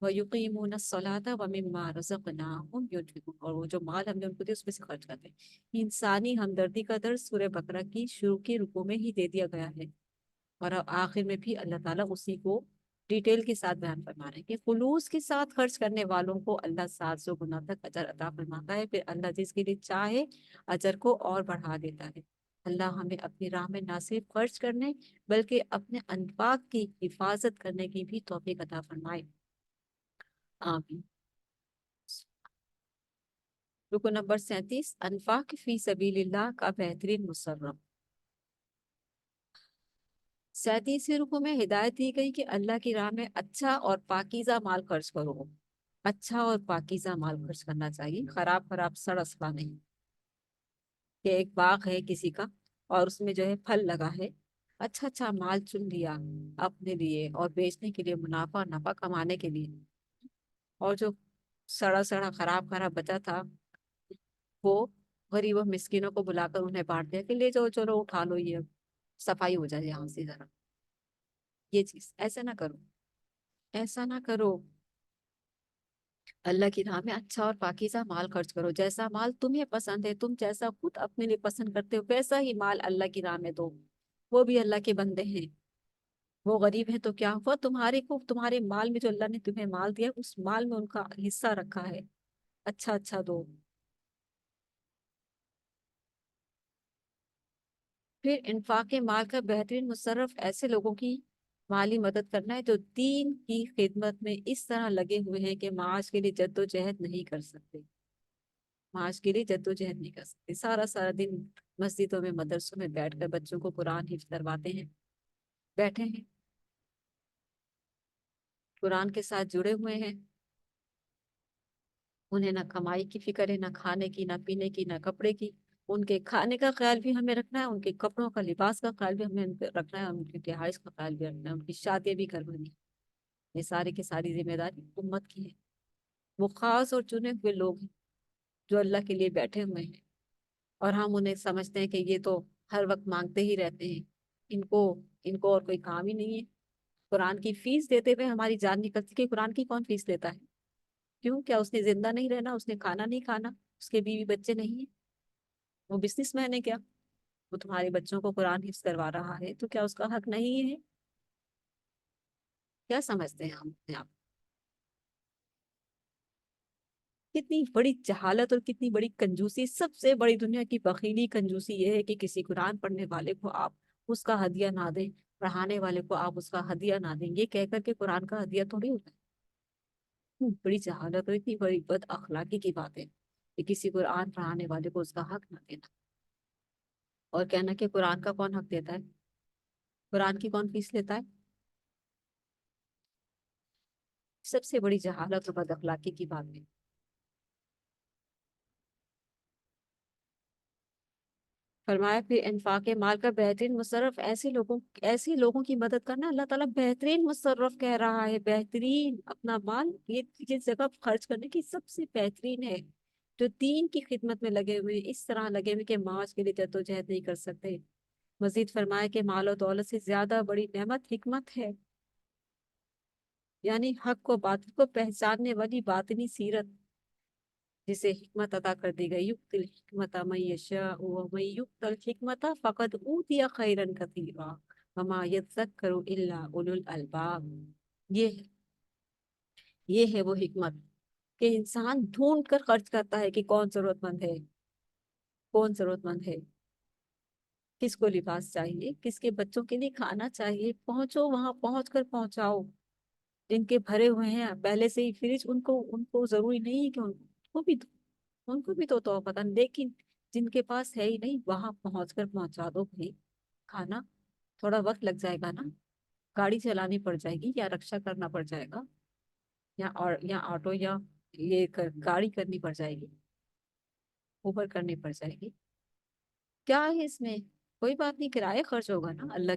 وَيُقِيمُونَ الصَّلَاةَ وَمِمَّا رَزَقْنَاهُمْ يُنْفِقُونَ، اور وہ جو مال ہم نے ان کو دیا اس میں سے خرچ کرتے ہیں۔ انسانی ہمدردی کا درس سورہ بقرہ کی شروع کے رکوع میں ہی دے دیا گیا ہے، اور اب آخر میں بھی اللہ تعالیٰ اسی کو ڈیٹیل کے ساتھ بیان فرما رہے ہیں کہ خلوص کے ساتھ خرچ کرنے والوں کو اللہ 700 گنا تک اجر عطا فرماتا ہے، پھر اللہ جس کے لیے چاہے اجر کو اور بڑھا دیتا ہے۔ اللہ ہمیں اپنی راہ میں نہ صرف خرچ کرنے بلکہ اپنے انفاق کی حفاظت کرنے کی بھی توفیق عطا فرمائے، آمین۔ رکو نمبر 37، انفاق فی سبیل اللہ کا بہترین مصرف۔ 37 رکو میں ہدایت دی گئی کہ اللہ کی راہ میں اچھا اور پاکیزہ مال خرچ کرو، اچھا اور پاکیزہ مال خرچ کرنا چاہیے، خراب خراب سڑا سڑا نہیں، کہ ایک باغ ہے کسی کا اور اس میں جو ہے پھل لگا ہے، اچھا اچھا مال چن لیا اپنے لیے اور بیچنے کے لیے، منافع نفع کمانے کے لیے، اور جو سڑا سڑا خراب خراب بچا تھا وہ غریب و مسکینوں کو بلا کر انہیں بانٹ دیا کہ لے جاؤ، چلو اٹھا لو، یہ صفائی ہو جائے یہاں سے ذرا، یہ چیز ایسا نہ کرو، ایسا نہ کرو۔ اللہ کی راہ میں اچھا اور پاکیزہ مال خرچ کرو، جیسا مال تمہیں پسند ہے، تم جیسا خود اپنے لیے پسند کرتے ہو ویسا ہی مال اللہ کی راہ میں دو، وہ بھی اللہ کے بندے ہیں، وہ غریب ہیں تو کیا ہوا، تمہارے کو تمہارے مال میں جو اللہ نے تمہیں مال دیا اس مال میں ان کا حصہ رکھا ہے، اچھا اچھا دو۔ پھر انفاق مال کا بہترین مصرف ایسے لوگوں کی مالی مدد کرنا ہے جو دین کی خدمت میں اس طرح لگے ہوئے ہیں کہ معاش کے لیے جد و جہد نہیں کر سکتے، معاش کے لیے جد و جہد نہیں کر سکتے، سارا سارا دن مسجدوں میں مدرسوں میں بیٹھ کر بچوں کو قرآن حفظ کرواتے ہیں، بیٹھے ہیں قرآن کے ساتھ جڑے ہوئے ہیں، انہیں نہ کمائی کی فکر ہے، نہ کھانے کی، نہ پینے کی، نہ کپڑے کی، ان کے کھانے کا خیال بھی ہمیں رکھنا ہے، ان کے کپڑوں کا لباس کا خیال بھی ہمیں رکھنا ہے، ان کی رہائش کا خیال بھی رکھنا ہے، ان کی شادیاں بھی کروانی ہے، یہ ساری کی ساری ذمہ داری امت کی ہے، وہ خاص اور چنے ہوئے لوگ ہیں جو اللہ کے لیے بیٹھے ہوئے ہیں، اور ہم انہیں سمجھتے ہیں کہ یہ تو ہر وقت مانگتے ہی رہتے ہیں، ان کو ان کو اور کوئی کام ہی نہیں ہے، قرآن کی فیس دیتے ہوئے ہماری جان نکلتی کہ قرآن کی کون فیس لیتا ہے؟ کیوں؟ کیا اس نے زندہ نہیں رہنا، اس نے کھانا نہیں کھانا، اس کے بیوی بچے نہیں ہیں، وہ بزنس مین ہے کیا؟ وہ تمہارے بچوں کو قرآن حفظ کروا رہا ہے تو کیا اس کا حق نہیں ہے؟ کیا سمجھتے ہیں ہم اپنے آپ؟ کتنی بڑی جہالت اور کتنی بڑی کنجوسی، سب سے بڑی دنیا کی بخیلی کنجوسی یہ ہے کہ کسی قرآن پڑھنے والے کو آپ اس کا ہدیہ نہ دیں، پڑھانے والے کو آپ اس کا ہدیہ نہ دیں، یہ کہہ کر کے قرآن کا ہدیہ تھوڑی ہوتا ہے، اتنی بڑی جہالت اور اتنی بڑی بد اخلاقی کی بات ہے کہ کسی قرآن پڑھانے والے کو اس کا حق نہ دینا، اور کہنا کہ قرآن کا کون حق دیتا ہے، قرآن کی کون فیس لیتا ہے؟ سب سے بڑی جہالت اور بد اخلاقی کی بات ہے۔ فرمایا پھر انفاق مال کا بہترین مصرف ایسے لوگوں کی مدد کرنا، اللہ تعالیٰ بہترین مصرف کہہ رہا ہے، بہترین اپنا مال یہ جگہ خرچ کرنے کی سب سے بہترین ہے، جو دین کی خدمت میں لگے ہوئے اس طرح لگے ہوئے کہ معاش کے لیے جدوجہد نہیں کر سکتے۔ مزید فرمایا کہ مال و دولت سے زیادہ بڑی نعمت حکمت ہے، یعنی حق کو باطل کو پہچاننے والی باطنی سیرت، جسے حکمت عطا کر دی گئی۔ یؤتی الحکمت من یشاء ومن یؤت الحکمت فقد اوتی خیرا کثیرا وما یذکر الا اولو الالباب۔ یہ یہ ہے وہ حکمت کہ انسان ڈھونڈ کر خرچ کرتا ہے کہ کون ضرورت مند ہے، کون ضرورت مند ہے، کس کو لباس چاہیے، کس کے بچوں کے لیے کھانا چاہیے، پہنچو وہاں پہنچ کر پہنچاؤ۔ جن کے بھرے ہوئے ہیں پہلے سے ہی فریج، ان کو ضروری نہیں ہے کہ ان کو بھی تو پتہ نہیں، لیکن جن کے پاس ہے ہی نہیں وہاں پہنچ کر پہنچا دو بھائی کھانا۔ تھوڑا وقت لگ جائے گا نا، گاڑی چلانی پڑ جائے گی یا رکشا کرنا پڑ جائے گا، یا آٹو، یا گاڑی کرنی پڑ جائے گی، اوبر کرنی پڑ جائے گی، کیا ہے اس میں؟ کوئی بات نہیں، کرایہ خرچ ہوگا نا، اللہ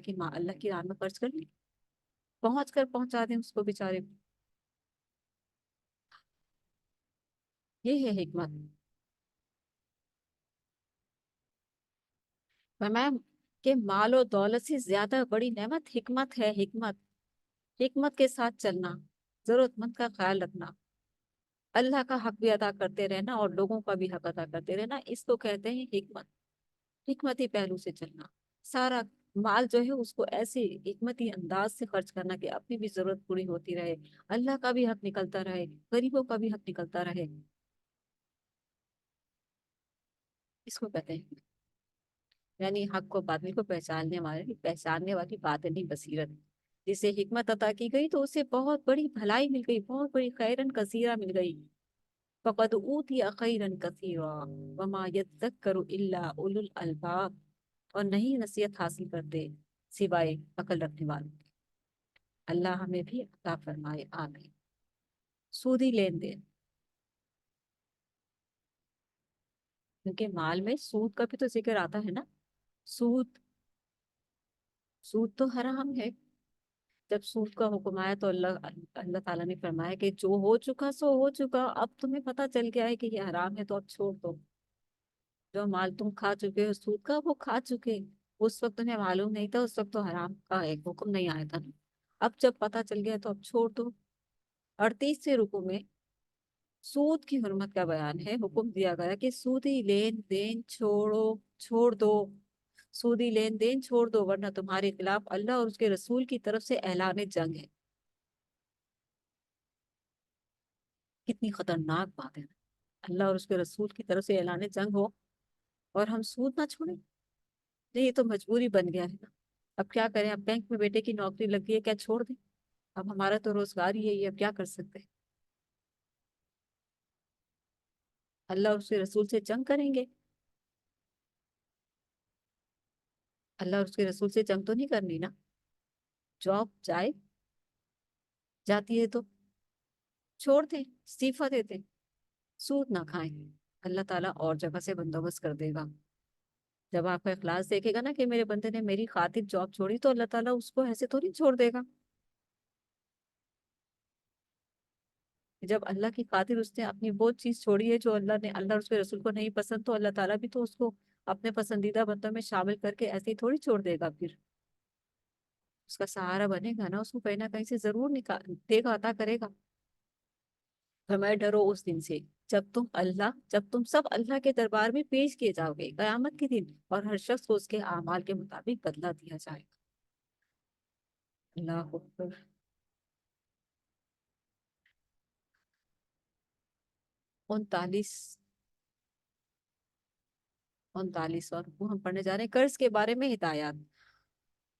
کی راہ میں خرچ کر لیں، پہنچ کر پہنچا دیں اس کو بیچارے کو۔ یہ ہے حکمت۔ فرمایا کہ مال و دولت سے زیادہ بڑی نعمت حکمت ہے، حکمت، حکمت کے ساتھ چلنا، ضرورت مند کا خیال رکھنا، اللہ کا حق بھی ادا کرتے رہنا اور لوگوں کا بھی حق ادا کرتے رہنا، اس کو کہتے ہیں حکمت۔ حکمتی پہلو سے چلنا، سارا مال جو ہے اس کو ایسے حکمتی انداز سے خرچ کرنا کہ اپنی بھی ضرورت پوری ہوتی رہے، اللہ کا بھی حق نکلتا رہے، غریبوں کا بھی حق نکلتا رہے، اس کو کہتے ہیں یعنی حق کو باطل کو پہچاننے والی باطنی بصیرت، جسے حکمت عطا کی گئی تو اسے بہت بڑی بھلائی مل گئی، بہت بڑی خیرن کثیرہ مل گئی۔ فقد اوتی خیرن کثیرا وما یذکر الا اولو الالباب، اور نہیں نصیحت حاصل کرتے سوائے عقل رکھنے والوں کے۔ اللہ ہمیں بھی عطا فرمائے، آمین۔ سودی لین دین، کیونکہ مال میں سود کا بھی تو ذکر آتا ہے نا، سود سود تو حرام ہے۔ جب سود کا حکم آیا تو اللہ تعالیٰ نے فرمایا کہ جو ہو چکا سو ہو چکا، اب تمہیں پتہ چل گیا ہے کہ یہ حرام ہے تو اب چھوڑ دو۔ جو مال تم کھا چکے ہو سود کا وہ کھا چکے، اس وقت تمہیں معلوم نہیں تھا، اس وقت تو حرام کا ایک حکم نہیں آیا تھا نا، اب جب پتہ چل گیا تو اب چھوڑ دو۔ 38 رکو میں سود کی حرمت کا بیان ہے، حکم دیا گیا کہ سودی لین دین چھوڑ دو، سودی لین دین چھوڑ دو ورنہ تمہارے خلاف اللہ اور اس کے رسول کی طرف سے اعلان جنگ ہے۔ کتنی خطرناک بات ہے نا، اللہ اور اس کے رسول کی طرف سے اعلان جنگ ہو اور ہم سود نہ چھوڑیں، نہیں یہ تو مجبوری بن گیا ہے نا، اب کیا کریں، اب بینک میں بیٹے کی نوکری لگ گئی ہے، کیا چھوڑ دیں؟ اب ہمارا تو روزگار ہی ہے یہ، اب کیا کر سکتے ہیں؟ اللہ اور اس کے رسول سے جنگ کریں گے؟ اللہ اور اس کے رسول سے جنگ تو نہیں کرنی نا، جاب جاتی ہے تو چھوڑ دیں، استعفیٰ دے دیں، سود نہ کھائیں، اللہ تعالیٰ اور جگہ سے بندوبست کر دے گا۔ جب آپ کا اخلاص دیکھے گا نا کہ میرے بندے نے میری خاطر جاب چھوڑی، تو اللہ تعالیٰ اس کو ایسے تو نہیں چھوڑ دے گا۔ جب اللہ کی خاطر اس نے اپنی وہ چیز چھوڑی ہے جو اللہ اور اس کے رسول کو نہیں پسند، تو اللہ تعالیٰ بھی تو اس کو اپنے پسندیدہ بندوں میں شامل کر کے ایسے ہی تھوڑی چھوڑ دے گا، پھر اس کا سہارا بنے گا نا، اس کو کہیں نہ کہیں سے ضرور دے گا، عطا کرے گا۔ ہمیں ڈرو اس دن سے جب تم سب اللہ کے دربار میں پیش کیے جاؤ گے قیامت کے دن، اور ہر شخص کو اس کے اعمال کے مطابق بدلہ دیا جائے گا۔ اللہ اکبر۔ 39 39 اور وہ ہم پڑھنے جا رہے ہیں قرض کے بارے میں ہدایات۔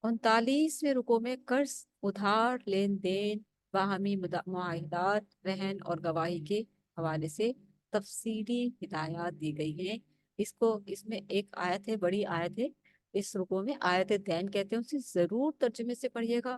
39ویں رکو میں قرض، ادھار لین دین، باہمی معاہدات، رہن اور گواہی کے حوالے سے تفصیلی ہدایات دی گئی ہیں۔ اس میں ایک آیت ہے، بڑی آیت ہے، اس رکو میں آیت دین کہتے ہیں، اسے ضرور ترجمے سے پڑھیے گا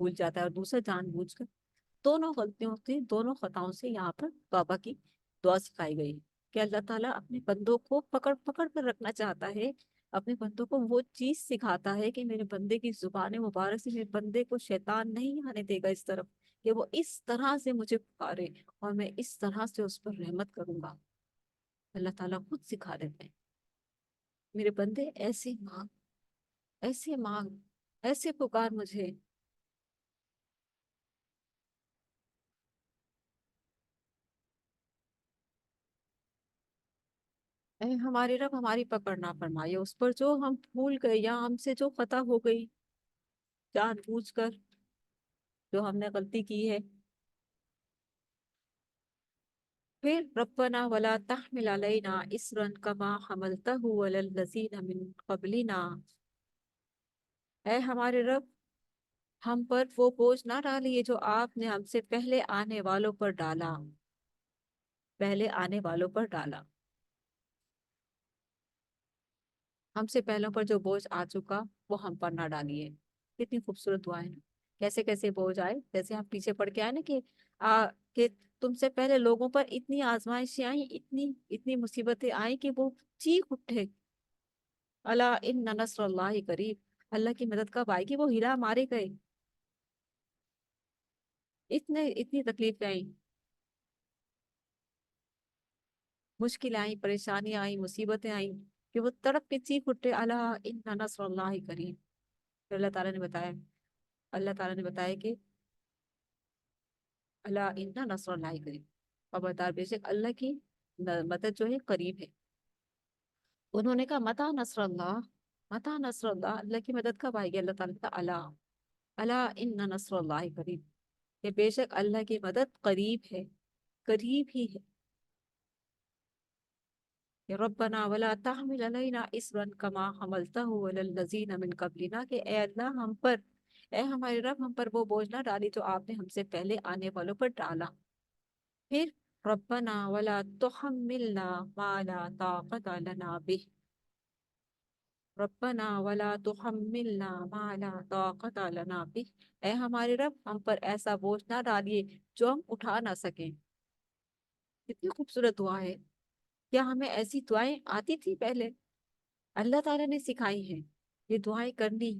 بھول جاتا ہے اور دوسرا جان بوجھ کر. دونوں غلطیوں سے، دونوں خطاؤں سے یہاں پر توبہ کی دعا سکھائی گئی کہ اللہ تعالیٰ اپنے بندوں کو پکڑ پکڑ کر رکھنا چاہتا ہے. اپنے بندوں کو وہ چیز سکھاتا ہے کہ میرے بندے کی زبان مبارک سے میرے بندے کو شیطان نہیں آنے دے گا اس طرف، کہ وہ اس طرح سے مجھے پکارے اور میں اس طرح سے اس پر رحمت کروں گا. اللہ تعالیٰ خود سکھا دیتے ہیں میرے بندے ایسے مانگ، ایسے مانگ، ایسے پکار مجھے. اے ہمارے رب ہماری پکڑ نہ فرمائے اس پر جو ہم بھول گئے یا ہم سے جو خطا ہو گئی جان بوجھ کر، جو ہم نے غلطی کی ہے. پھر ربنا ولا تحمل علینا اسرا کما حملتہ علی الذین من قبلنا. اے ہمارے رب ہم پر وہ بوجھ نہ ڈالیے جو آپ نے ہم سے پہلے آنے والوں پر ڈالا، پہلے آنے والوں پر ڈالا. ہم سے پہلوں پر جو بوجھ آ چکا وہ ہم پر نہ ڈالیے. کتنی خوبصورت دعائیں ہیں. کیسے کیسے بوجھ آئے، جیسے ہم پیچھے پڑھ کے آئے نا کہ تم سے پہلے لوگوں پر اتنی آزمائشیں آئیں، اتنی اتنی مصیبتیں آئیں کہ وہ چیخ اٹھے. اللہ ان نصر اللہ قریب، اللہ کی مدد کب آئے گی، وہ ہلا مارے گئے. اتنی تکلیفیں آئیں، مشکل آئیں، پریشانی آئیں، مصیبتیں آئیں کہ وہ تڑپ کے چیخ اٹھے اللہ ان نصر اللہ قریب. پھر اللہ تعالیٰ نے بتایا کہ اللہ ان نصر اللہ قریب، خبردار بے شک اللہ کی مدد جو ہے قریب ہے. انہوں نے کہا متا نصر اللہ، متا نصر اللہ، اللہ کی مدد کب آئے گی. اللہ تعالیٰ نے کہا اللہ، اللہ ان نصر اللہ قریب، کہ بے شک اللہ کی مدد قریب ہے، قریب ہی ہے. کہ ربنا ولا تحمل علینا اسرا کما حملته علی الذین من قبلنا، کہ اے اللہ ہم پر، اے ہمارے رب ہم پر وہ بوجھ نہ ڈالی جو آپ نے ہم سے پہلے آنے والوں پر ڈالا. پھر ربنا ولا تحملنا ما لا طاقت لنا به، ربنا ولا تحملنا ما لا طاقت لنا به، اے ہمارے رب ہم پر ایسا بوجھ نہ ڈالیے جو ہم اٹھا نہ سکیں. کتنی خوبصورت دعا ہے. کیا ہمیں ایسی دعائیں آتی تھی پہلے؟ اللہ تعالیٰ نے سکھائی ہیں. یہ دعائیں کرنی،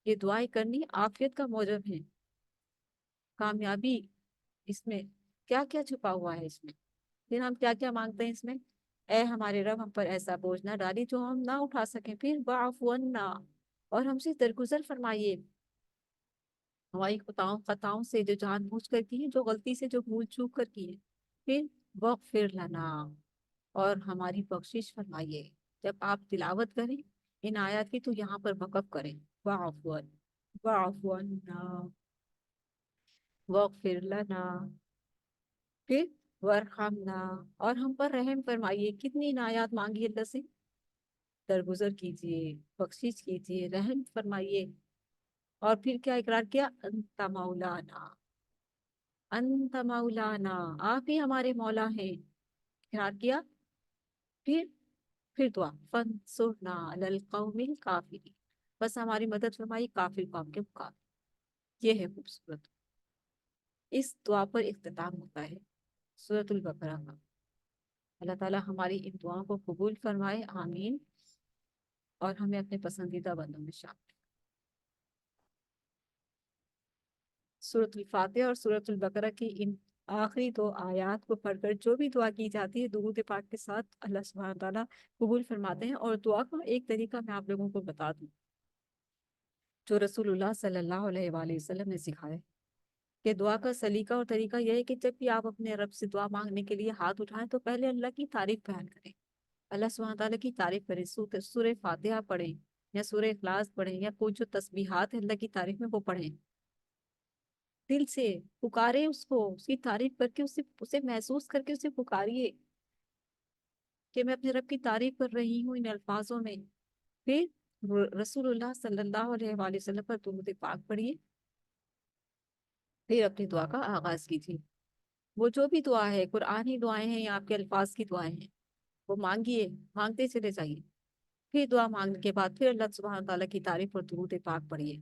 یہ دعائیں کرنی عافیت کا موجب ہے، کامیابی. اس میں کیا کیا چھپا ہوا ہے اس میں. پھر ہم کیا کیا مانگتے ہیں اس میں، اے ہمارے رب ہم پر ایسا بوجھ نہ ڈالی جو ہم نہ اٹھا سکیں. پھر واعف عنا، اور ہم سے درگزر فرمائیے ہماری خطاؤں سے جو جان بوجھ کر کی ہیں، جو غلطی سے، جو بھول چوک کر کی ہے. پھر واغفر لنا، اور ہماری بخشش فرمائیے. جب آپ تلاوت کریں ان آیات کی تو یہاں پر وقف کریں. واعف عنا، واعف عنا، واغفر لنا. پھر ورحمنا، اور ہم پر رحم فرمائیے. کتنی عنایات مانگی اللہ سے، درگزر کیجیے، بخشش کیجیے، رحم فرمائیے. اور پھر کیا اقرار کیا، انت مولانا، انت مولانا، آپ ہی ہمارے مولا ہیں. اقرار کیا. پھر دعا فانصرنا علی القوم الکافرین، بس ہماری مدد فرمائی کافر قوم کے مقابلے. یہ ہے خوبصورت. اس دعا پر اختتام ہوتا ہے سورۃ البقرہ کا. اللہ تعالیٰ ہماری ان دعاؤں کو قبول فرمائے، آمین. اور ہمیں اپنے پسندیدہ بندوں میں شامل. سورۃ الفاتحہ اور سورۃ البقرہ کی ان آخری دو آیات کو پڑھ کر جو بھی دعا کی جاتی ہے درود پاک کے ساتھ اللہ سبحانہ تعالیٰ قبول فرماتے ہیں. اور دعا کا ایک طریقہ میں آپ لوگوں کو بتا دوں جو رسول اللہ صلی اللہ علیہ وآلہ وسلم نے سکھایا، کہ دعا کا سلیقہ اور طریقہ یہ ہے کہ جب بھی آپ اپنے رب سے دعا مانگنے کے لیے ہاتھ اٹھائیں تو پہلے اللہ کی تعریف بیان کریں، اللہ سبحانہ تعالیٰ کی تعریف کریں. سورہ فاتحہ پڑھیں یا سورہ اخلاص پڑھیں یا کوئی جو تسبیحات ہیں اللہ کی تعریف میں وہ پڑھیں. دل سے پکارے اس کو، اس کی تعریف کر کے اسے محسوس کر کے اسے پکاریے کہ میں اپنے رب کی تعریف کر رہی ہوں ان الفاظوں میں. پھر رسول اللہ صلی اللہ علیہ وآلہ وسلم پر درود پاک پڑھیے. پھر اپنی دعا کا آغاز کیجیے. وہ جو بھی دعا ہے، قرآنی دعائیں ہیں یا آپ کے الفاظ کی دعائیں ہیں، وہ مانگیے، مانگتے چلے جائیے. پھر دعا مانگنے کے بعد پھر اللہ سبحانہ تعالیٰ کی تعریف اور درود پاک پڑھیے.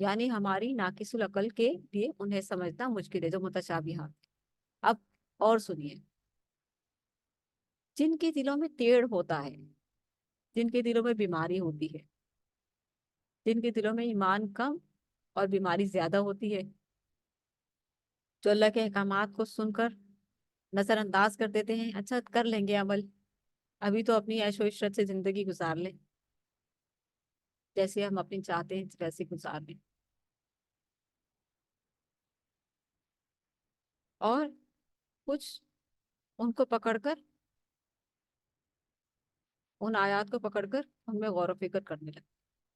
یعنی ہماری ناقص العقل کے لیے انہیں سمجھنا مشکل ہے، جو متشابہات۔ اب اور سنیے، جن کے دلوں میں ٹیڑھ ہوتا ہے، جن کے دلوں میں بیماری ہوتی ہے، جن کے دلوں میں ایمان کم اور بیماری زیادہ ہوتی ہے، جو اللہ کے احکامات کو سن کر نظر انداز کر دیتے ہیں، اچھا کر لیں گے عمل، ابھی تو اپنی عیش و عشرت سے زندگی گزار لیں، جیسے ہم اپنی چاہتے ہیں ویسے گزار لیں، اور کچھ ان کو پکڑ کر، ان آیات کو پکڑ کر ان میں غور و فکر کرنے لگے،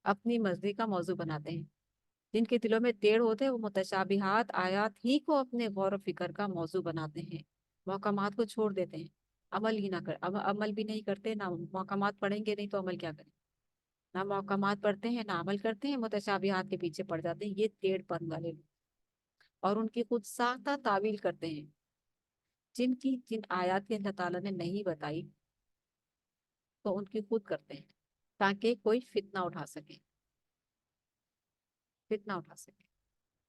اپنی مرضی کا موضوع بناتے ہیں۔ جن کے دلوں میں ٹیڑھ ہوتے ہیں وہ متشابہات آیات ہی کو اپنے غور و فکر کا موضوع بناتے ہیں، محکمات کو چھوڑ دیتے ہیں، عمل ہی نہ کر عمل بھی نہیں کرتے، نہ محکمات پڑھیں گے نہیں تو عمل کیا کریں، نہ محکمات پڑھتے ہیں نہ عمل کرتے ہیں، متشابہات کے پیچھے پڑ جاتے ہیں، یہ ٹیڑھ پن والے لوگ، اور ان کی خود ساختہ تعویل کرتے ہیں، جن آیات کی اللہ تعالیٰ نے نہیں بتائی تو ان کی خود کرتے ہیں، تاکہ کوئی فتنہ اٹھا سکے، فتنہ اٹھا سکے،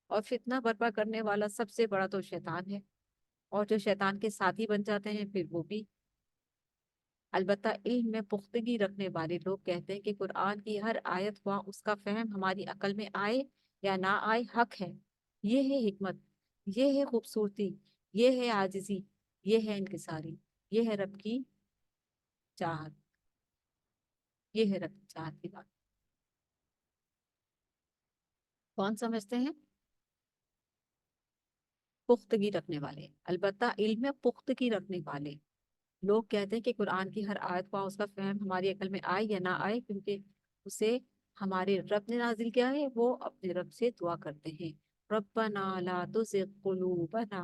اور فتنہ برپا کرنے والا سب سے بڑا تو شیطان ہے، اور جو شیطان کے ساتھی بن جاتے ہیں پھر وہ بھی۔ البتہ علم میں پختگی رکھنے والے لوگ کہتے ہیں کہ قرآن کی ہر آیت ہوا اس کا فہم ہماری عقل میں آئے یا نہ آئے حق ہے، یہ ہے حکمت، یہ ہے خوبصورتی، یہ ہے عاجزی، یہ ہے انکساری، یہ ہے رب کی چاہت، یہ ہے رب کی چاہت کی بات۔ کون سمجھتے ہیں؟ پختگی رکھنے والے، البتہ علم میں پختگی رکھنے والے لوگ کہتے ہیں کہ قرآن کی ہر آیت کو اس کا فہم ہماری عقل میں آئے یا نہ آئے، کیونکہ اسے ہمارے رب نے نازل کیا ہے، وہ اپنے رب سے دعا کرتے ہیں، ربنا لا تزغ قلوبنا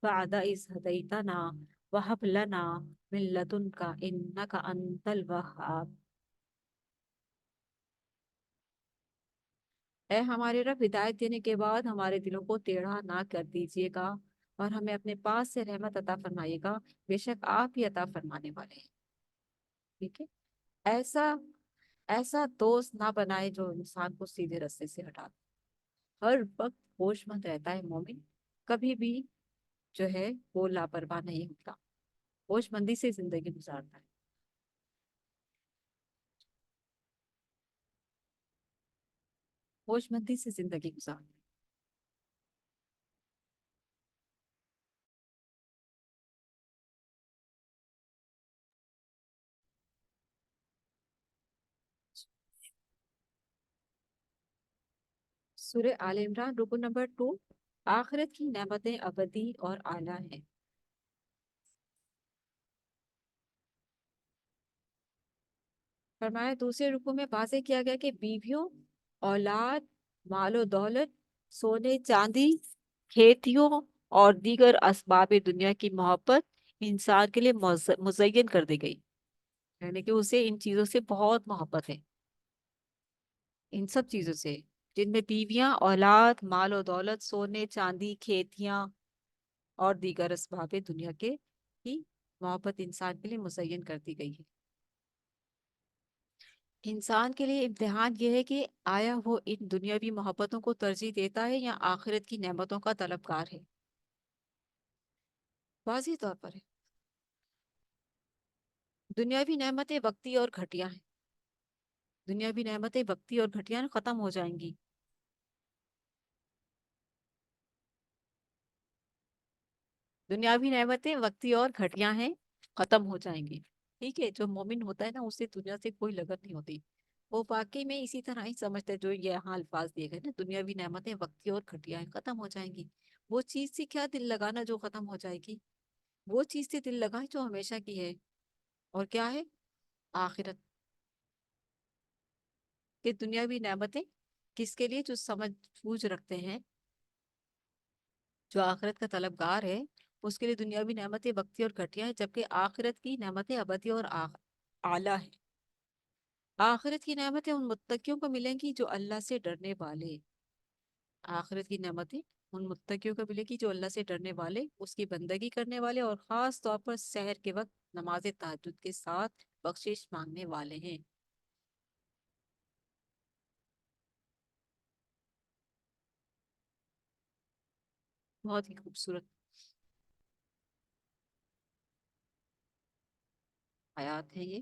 بعد اذ ہدیتنا وہب لنا من لدنک انک انت الوہاب۔ اے ہمارے رب، ہدایت دینے کے بعد ہمارے دلوں کو ٹیڑھا نہ کر دیجیے گا، اور ہمیں اپنے پاس سے رحمت عطا فرمائیے گا، بے شک آپ ہی عطا فرمانے والے ہیں۔ ٹھیک ہے، ایسا ایسا دوست نہ بنائے جو انسان کو سیدھے رستے سے ہٹا دے، ہر وقت ہوش مند رہتا ہے مومن، کبھی بھی جو ہے وہ لاپرواہ نہیں ہوتا، ہوش مندی سے زندگی گزارتا ہے۔ ہوش مندی سے زندگی گزارتا ہے۔ سورہ آل عمران رکو نمبر 2، آخرت کی نعمتیں ابدی اور اعلیٰ ہیں۔ فرمایا دوسرے رکو میں واضح کیا گیا کہ بیویوں، اولاد، مال و دولت، سونے چاندی، کھیتیوں اور دیگر اسباب دنیا کی محبت انسان کے لیے مزین کر دی گئی، یعنی کہ اسے ان چیزوں سے بہت محبت ہے، ان سب چیزوں سے، جن میں بیویاں، اولاد، مال و دولت، سونے چاندی، کھیتیاں اور دیگر اسباب دنیا کے کی محبت انسان کے لیے مزین کر دی گئی ہے۔ انسان کے لیے امتحان یہ ہے کہ آیا وہ ان دنیاوی محبتوں کو ترجیح دیتا ہے یا آخرت کی نعمتوں کا طلبگار ہے۔ واضح طور پر ہے، دنیاوی نعمتیں وقتی اور گھٹیا ہیں، دنیاوی نعمتیں وقتی اور گھٹیا ختم ہو جائیں گی، دنیاوی نعمتیں وقتی اور گھٹیا ہیں، ختم ہو جائیں گی۔ ٹھیک ہے، جو مومن ہوتا ہے نا اسے دنیا سے کوئی لگت نہیں ہوتی، وہ واقعی میں اسی طرح ہی سمجھتا ہے جو یہاں الفاظ دیے گئے نا، دنیاوی نعمتیں وقتی اور گھٹیا ہیں، ختم ہو جائیں گی، وہ چیز سے کیا دل لگانا جو ختم ہو جائے گی، وہ چیز سے دل لگائیں جو ہمیشہ کی ہے، اور کیا ہے؟ آخرت کہ دنیاوی نعمتیں کس کے لیے؟ جو سمجھ بوجھ رکھتے ہیں، جو آخرت کا طلبگار ہے، اس کے لیے دنیاوی نعمتیں وقتی اور گھٹیا ہیں، جبکہ آخرت کی نعمتیں ابدی اور اعلیٰ ہیں۔ آخرت کی نعمتیں ان متقیوں کو ملیں گی جو اللہ سے ڈرنے والے، آخرت کی نعمتیں ان متقیوں کو ملے گی جو اللہ سے ڈرنے والے، اس کی بندگی کرنے والے، اور خاص طور پر سحر کے وقت نماز تہجد کے ساتھ بخشش مانگنے والے ہیں۔ بہت ہی خوبصورت آیات ہے یہ۔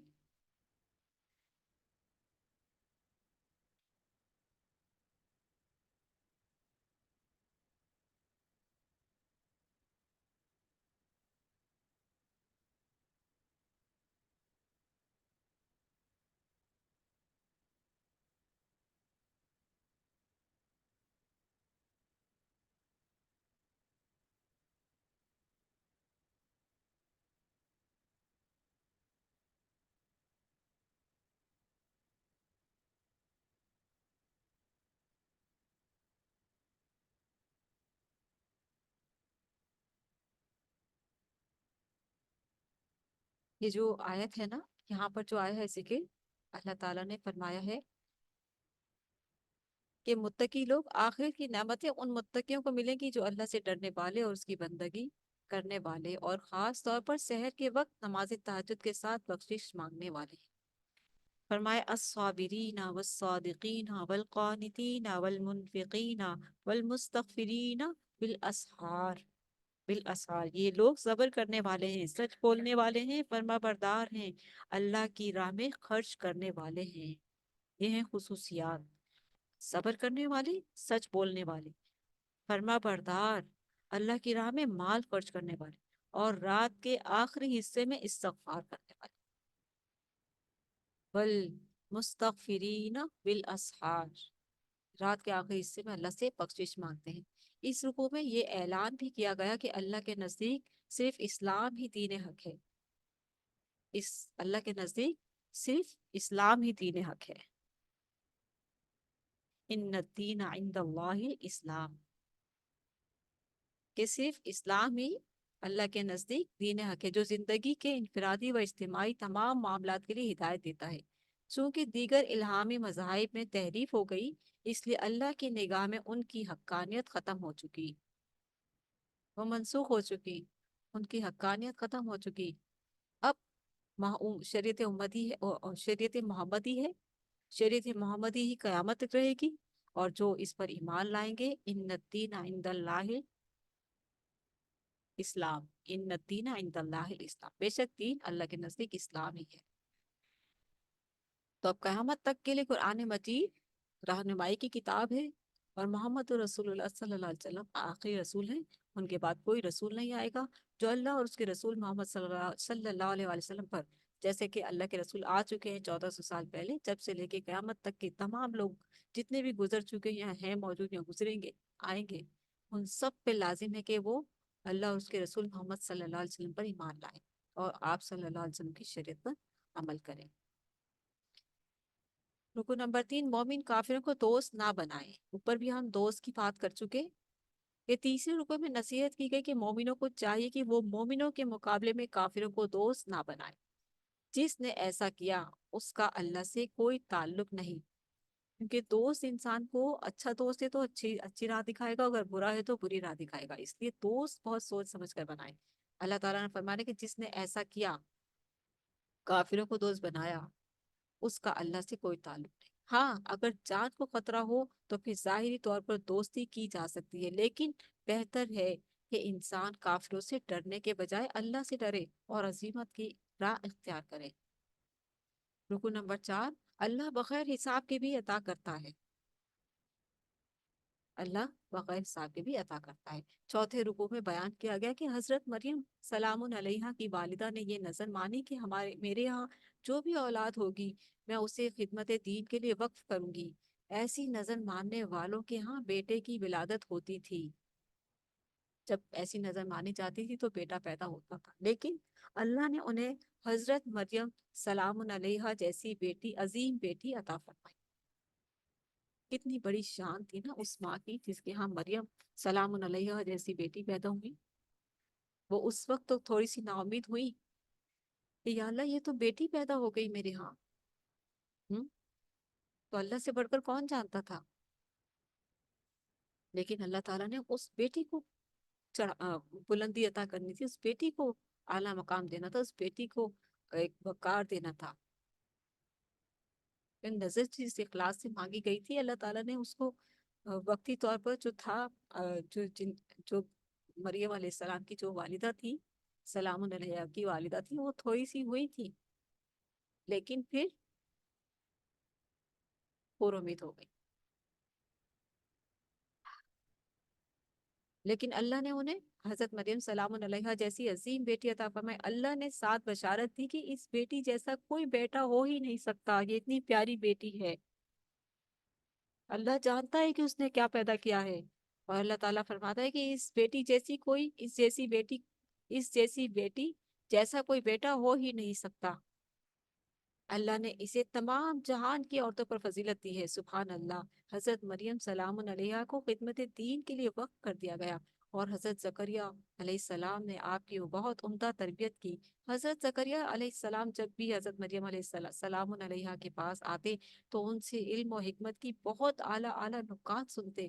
یہ جو آیت ہے نا، یہاں پر جو آیا ہے ذکر، اللہ تعالیٰ نے فرمایا ہے کہ متقی لوگ آخرت کی نعمتیں ان متقیوں کو ملیں گی جو اللہ سے ڈرنے والے اور اس کی بندگی کرنے والے، اور خاص طور پر سحر کے وقت نماز تہجد کے ساتھ بخشش مانگنے والے ہیں۔ فرمائے الصابرین والصادقین والقانتین والمنفقین والمستغفرین بالاسحار، بالاسحار، یہ لوگ صبر کرنے والے ہیں، سچ بولنے والے ہیں، فرما بردار ہیں، اللہ کی راہ میں خرچ کرنے والے ہیں۔ یہ ہیں خصوصیات: صبر کرنے والے، سچ بولنے والے، فرما بردار، اللہ کی راہ میں مال خرچ کرنے والے، اور رات کے آخری حصے میں استغفار کرنے والے، والمستغفرین بالاسحار، رات کے آخری حصے میں اللہ سے بخشش مانگتے ہیں۔ اس رکوع میں یہ اعلان بھی کیا گیا کہ اللہ کے نزدیک صرف اسلام ہی دین حق ہے، اس اللہ کے نزدیک صرف اسلام ہی دین حق ہے۔ ان الدین عند اللہ الاسلام، کہ صرف اسلام ہی اللہ کے نزدیک دین حق ہے، جو زندگی کے انفرادی و اجتماعی تمام معاملات کے لیے ہدایت دیتا ہے۔ چونکہ دیگر الہامی مذاہب میں تحریف ہو گئی، اس لیے اللہ کی نگاہ میں ان کی حقانیت ختم ہو چکی، وہ منسوخ ہو چکی، ان کی حقانیت ختم ہو چکی۔ اب شریعت امتی ہے، اور شریعت محمدی ہے، شریعت محمدی ہی قیامت تک رہے گی، اور جو اس پر ایمان لائیں گے، ان الدین عند اللہ اسلام، ان الدین عند اللہ الاسلام، بے شک دین اللہ کے نزدیک اسلام ہی ہے۔ تو اب قیامت تک کے لیے قرآن مجید رہنمائی کی کتاب ہے، اور محمد رسول اللہ صلی اللہ علیہ وسلم آخری رسول ہیں، ان کے بعد کوئی رسول نہیں آئے گا۔ جو اللہ اور اس کے رسول محمد صلی اللہ علیہ وسلم پر، جیسے کہ اللہ کے رسول آ چکے ہیں 1400 سال پہلے، جب سے لے کے قیامت تک کے تمام لوگ جتنے بھی گزر چکے ہیں موجود یا گزریں گے، آئیں گے، ان سب پہ لازم ہے کہ وہ اللہ اور اس کے رسول محمد صلی اللہ علیہ وسلم پر ایمان لائیں، اور آپ صلی اللہ علیہ وسلم کی شریعت پر عمل کریں۔ رکو نمبر 3، مومن کافروں کو دوست نہ بنائے۔ اوپر بھی ہم دوست کی بات کر چکے۔ یہ تیسرے رکو میں نصیحت کی گئی کہ مومنوں کو چاہیے کہ وہ مومنوں کے مقابلے میں کافروں کو دوست نہ بنائے۔ جس نے ایسا کیا اس کا اللہ سے کوئی تعلق نہیں، کیونکہ دوست انسان کو، اچھا دوست ہے تو اچھی اچھی راہ دکھائے گا، اگر برا ہے تو بری راہ دکھائے گا، اس لیے دوست بہت سوچ سمجھ کر بنائے۔ اللہ تعالیٰ نے فرمایا کہ جس نے ایسا کیا، کافروں کو دوست بنایا، اس کا اللہ سے کوئی تعلق نہیں۔ ہاں، اگر جان کو خطرہ ہو تو پھر ظاہری طور پر دوستی کی جا سکتی ہے، لیکن بہتر ہے کہ انسان کافروں سے ڈرنے کے بجائے اللہ سے ڈرے اور عزیمت کی راہ اختیار کرے۔ رکو نمبر 4، اللہ بغیر حساب کے بھی عطا کرتا ہے، اللہ بغیر حساب کے بھی عطا کرتا ہے۔ چوتھے رکوع میں بیان کیا گیا کہ حضرت مریم سلام علیہا کی والدہ نے یہ نظر مانی کہ میرے یہاں جو بھی اولاد ہوگی میں اسے خدمت دین کے لیے وقف کروں گی۔ ایسی نظر ماننے والوں کے ہاں بیٹے کی ولادت ہوتی تھی، جب ایسی نظر مانی جاتی تھی تو بیٹا پیدا ہوتا تھا، لیکن اللہ نے انہیں حضرت مریم سلام علیہا جیسی بیٹی، عظیم بیٹی عطا فرمائی۔ کتنی بڑی شان تھی نا اس ماں کی جس کے ہاں مریم سلام علیہا جیسی بیٹی پیدا ہوئی۔ وہ اس وقت تو تھوڑی سی نا امید ہوئی کہ یا اللہ یہ تو بیٹی پیدا ہو گئی میرے ہاں۔ ہم؟ تو اللہ سے بڑھ کر کون جانتا تھا؟ لیکن اللہ تعالیٰ نے اس بیٹی کو بلندی عطا کرنی تھی، اس بیٹی کو اعلیٰ مقام دینا تھا، اس بیٹی کو ایک وقار دینا تھا۔ نظر جس اخلاص سے مانگی گئی تھی، اللہ تعالیٰ نے اس کو وقتی طور پر جو تھا، جو مریم علیہ السلام کی جو والدہ تھی، سلام علیہا کی والدہ تھی، وہ تھوڑی سی ہوئی تھی، لیکن پھر پور امید ہو گئی. لیکن اللہ نے انہیں حضرت مریم سلام علیہا جیسی عظیم بیٹی عطا فرمائی. اللہ نے ساتھ بشارت دی کہ اس بیٹی جیسا کوئی بیٹا ہو ہی نہیں سکتا، یہ اتنی پیاری بیٹی ہے. اللہ جانتا ہے کہ اس نے کیا پیدا کیا ہے، اور اللہ تعالیٰ فرماتا ہے کہ اس بیٹی جیسی کوئی، اس جیسی بیٹی جیسا کوئی بیٹا ہو ہی نہیں سکتا. اللہ نے اسے تمام جہان کی عورتوں پر فضیلت دی ہے. سبحان اللہ. حضرت مریم سلام علیہا کو خدمت دین کے لیے وقف کر دیا گیا، اور حضرت زکریا علیہ السلام نے آپ کی وہ بہت عمدہ تربیت کی. حضرت زکریا علیہ السلام جب بھی حضرت مریم علیہ السلام علیہا کے پاس آتے تو ان سے علم و حکمت کی بہت اعلیٰ اعلیٰ نکات سنتے،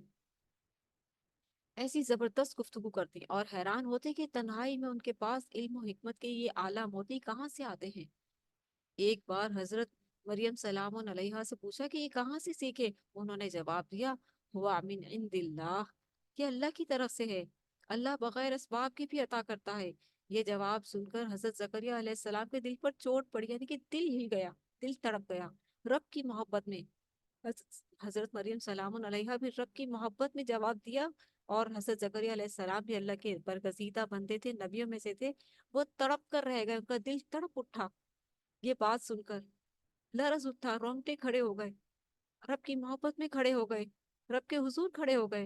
ایسی زبردست گفتگو کرتی، اور حیران ہوتے کہ تنہائی میں ان کے پاس علم و حکمت کے یہ اعلیٰ موتی کہاں سے آتے ہیں. ایک بار حضرت مریم سلام علیہا سے پوچھا کہ یہ کہاں سے سیکھے. انہوں نے جواب دیا، ہوا من عند اللہ، یہ اللہ کی طرف سے ہے، اللہ بغیر اسباب کے بھی عطا کرتا ہے. یہ جواب سن کر حضرت زکریا علیہ السلام کے دل پر چوٹ پڑی، یعنی کہ دل ہل گیا، دل تڑپ گیا. رب کی محبت میں حضرت مریم سلام علیہا بھی رب کی محبت میں جواب دیا، اور حضرت زکریا علیہ السلام بھی اللہ کے برگزیدہ بندے تھے، نبیوں میں سے تھے. وہ تڑپ کر رہ گئے، ان کا دل تڑپ اٹھا یہ بات سن کر، لرز اٹھا، رونگٹے کھڑے ہو گئے، رب کی محبت میں کھڑے ہو گئے، رب کے حضور کھڑے ہو گئے.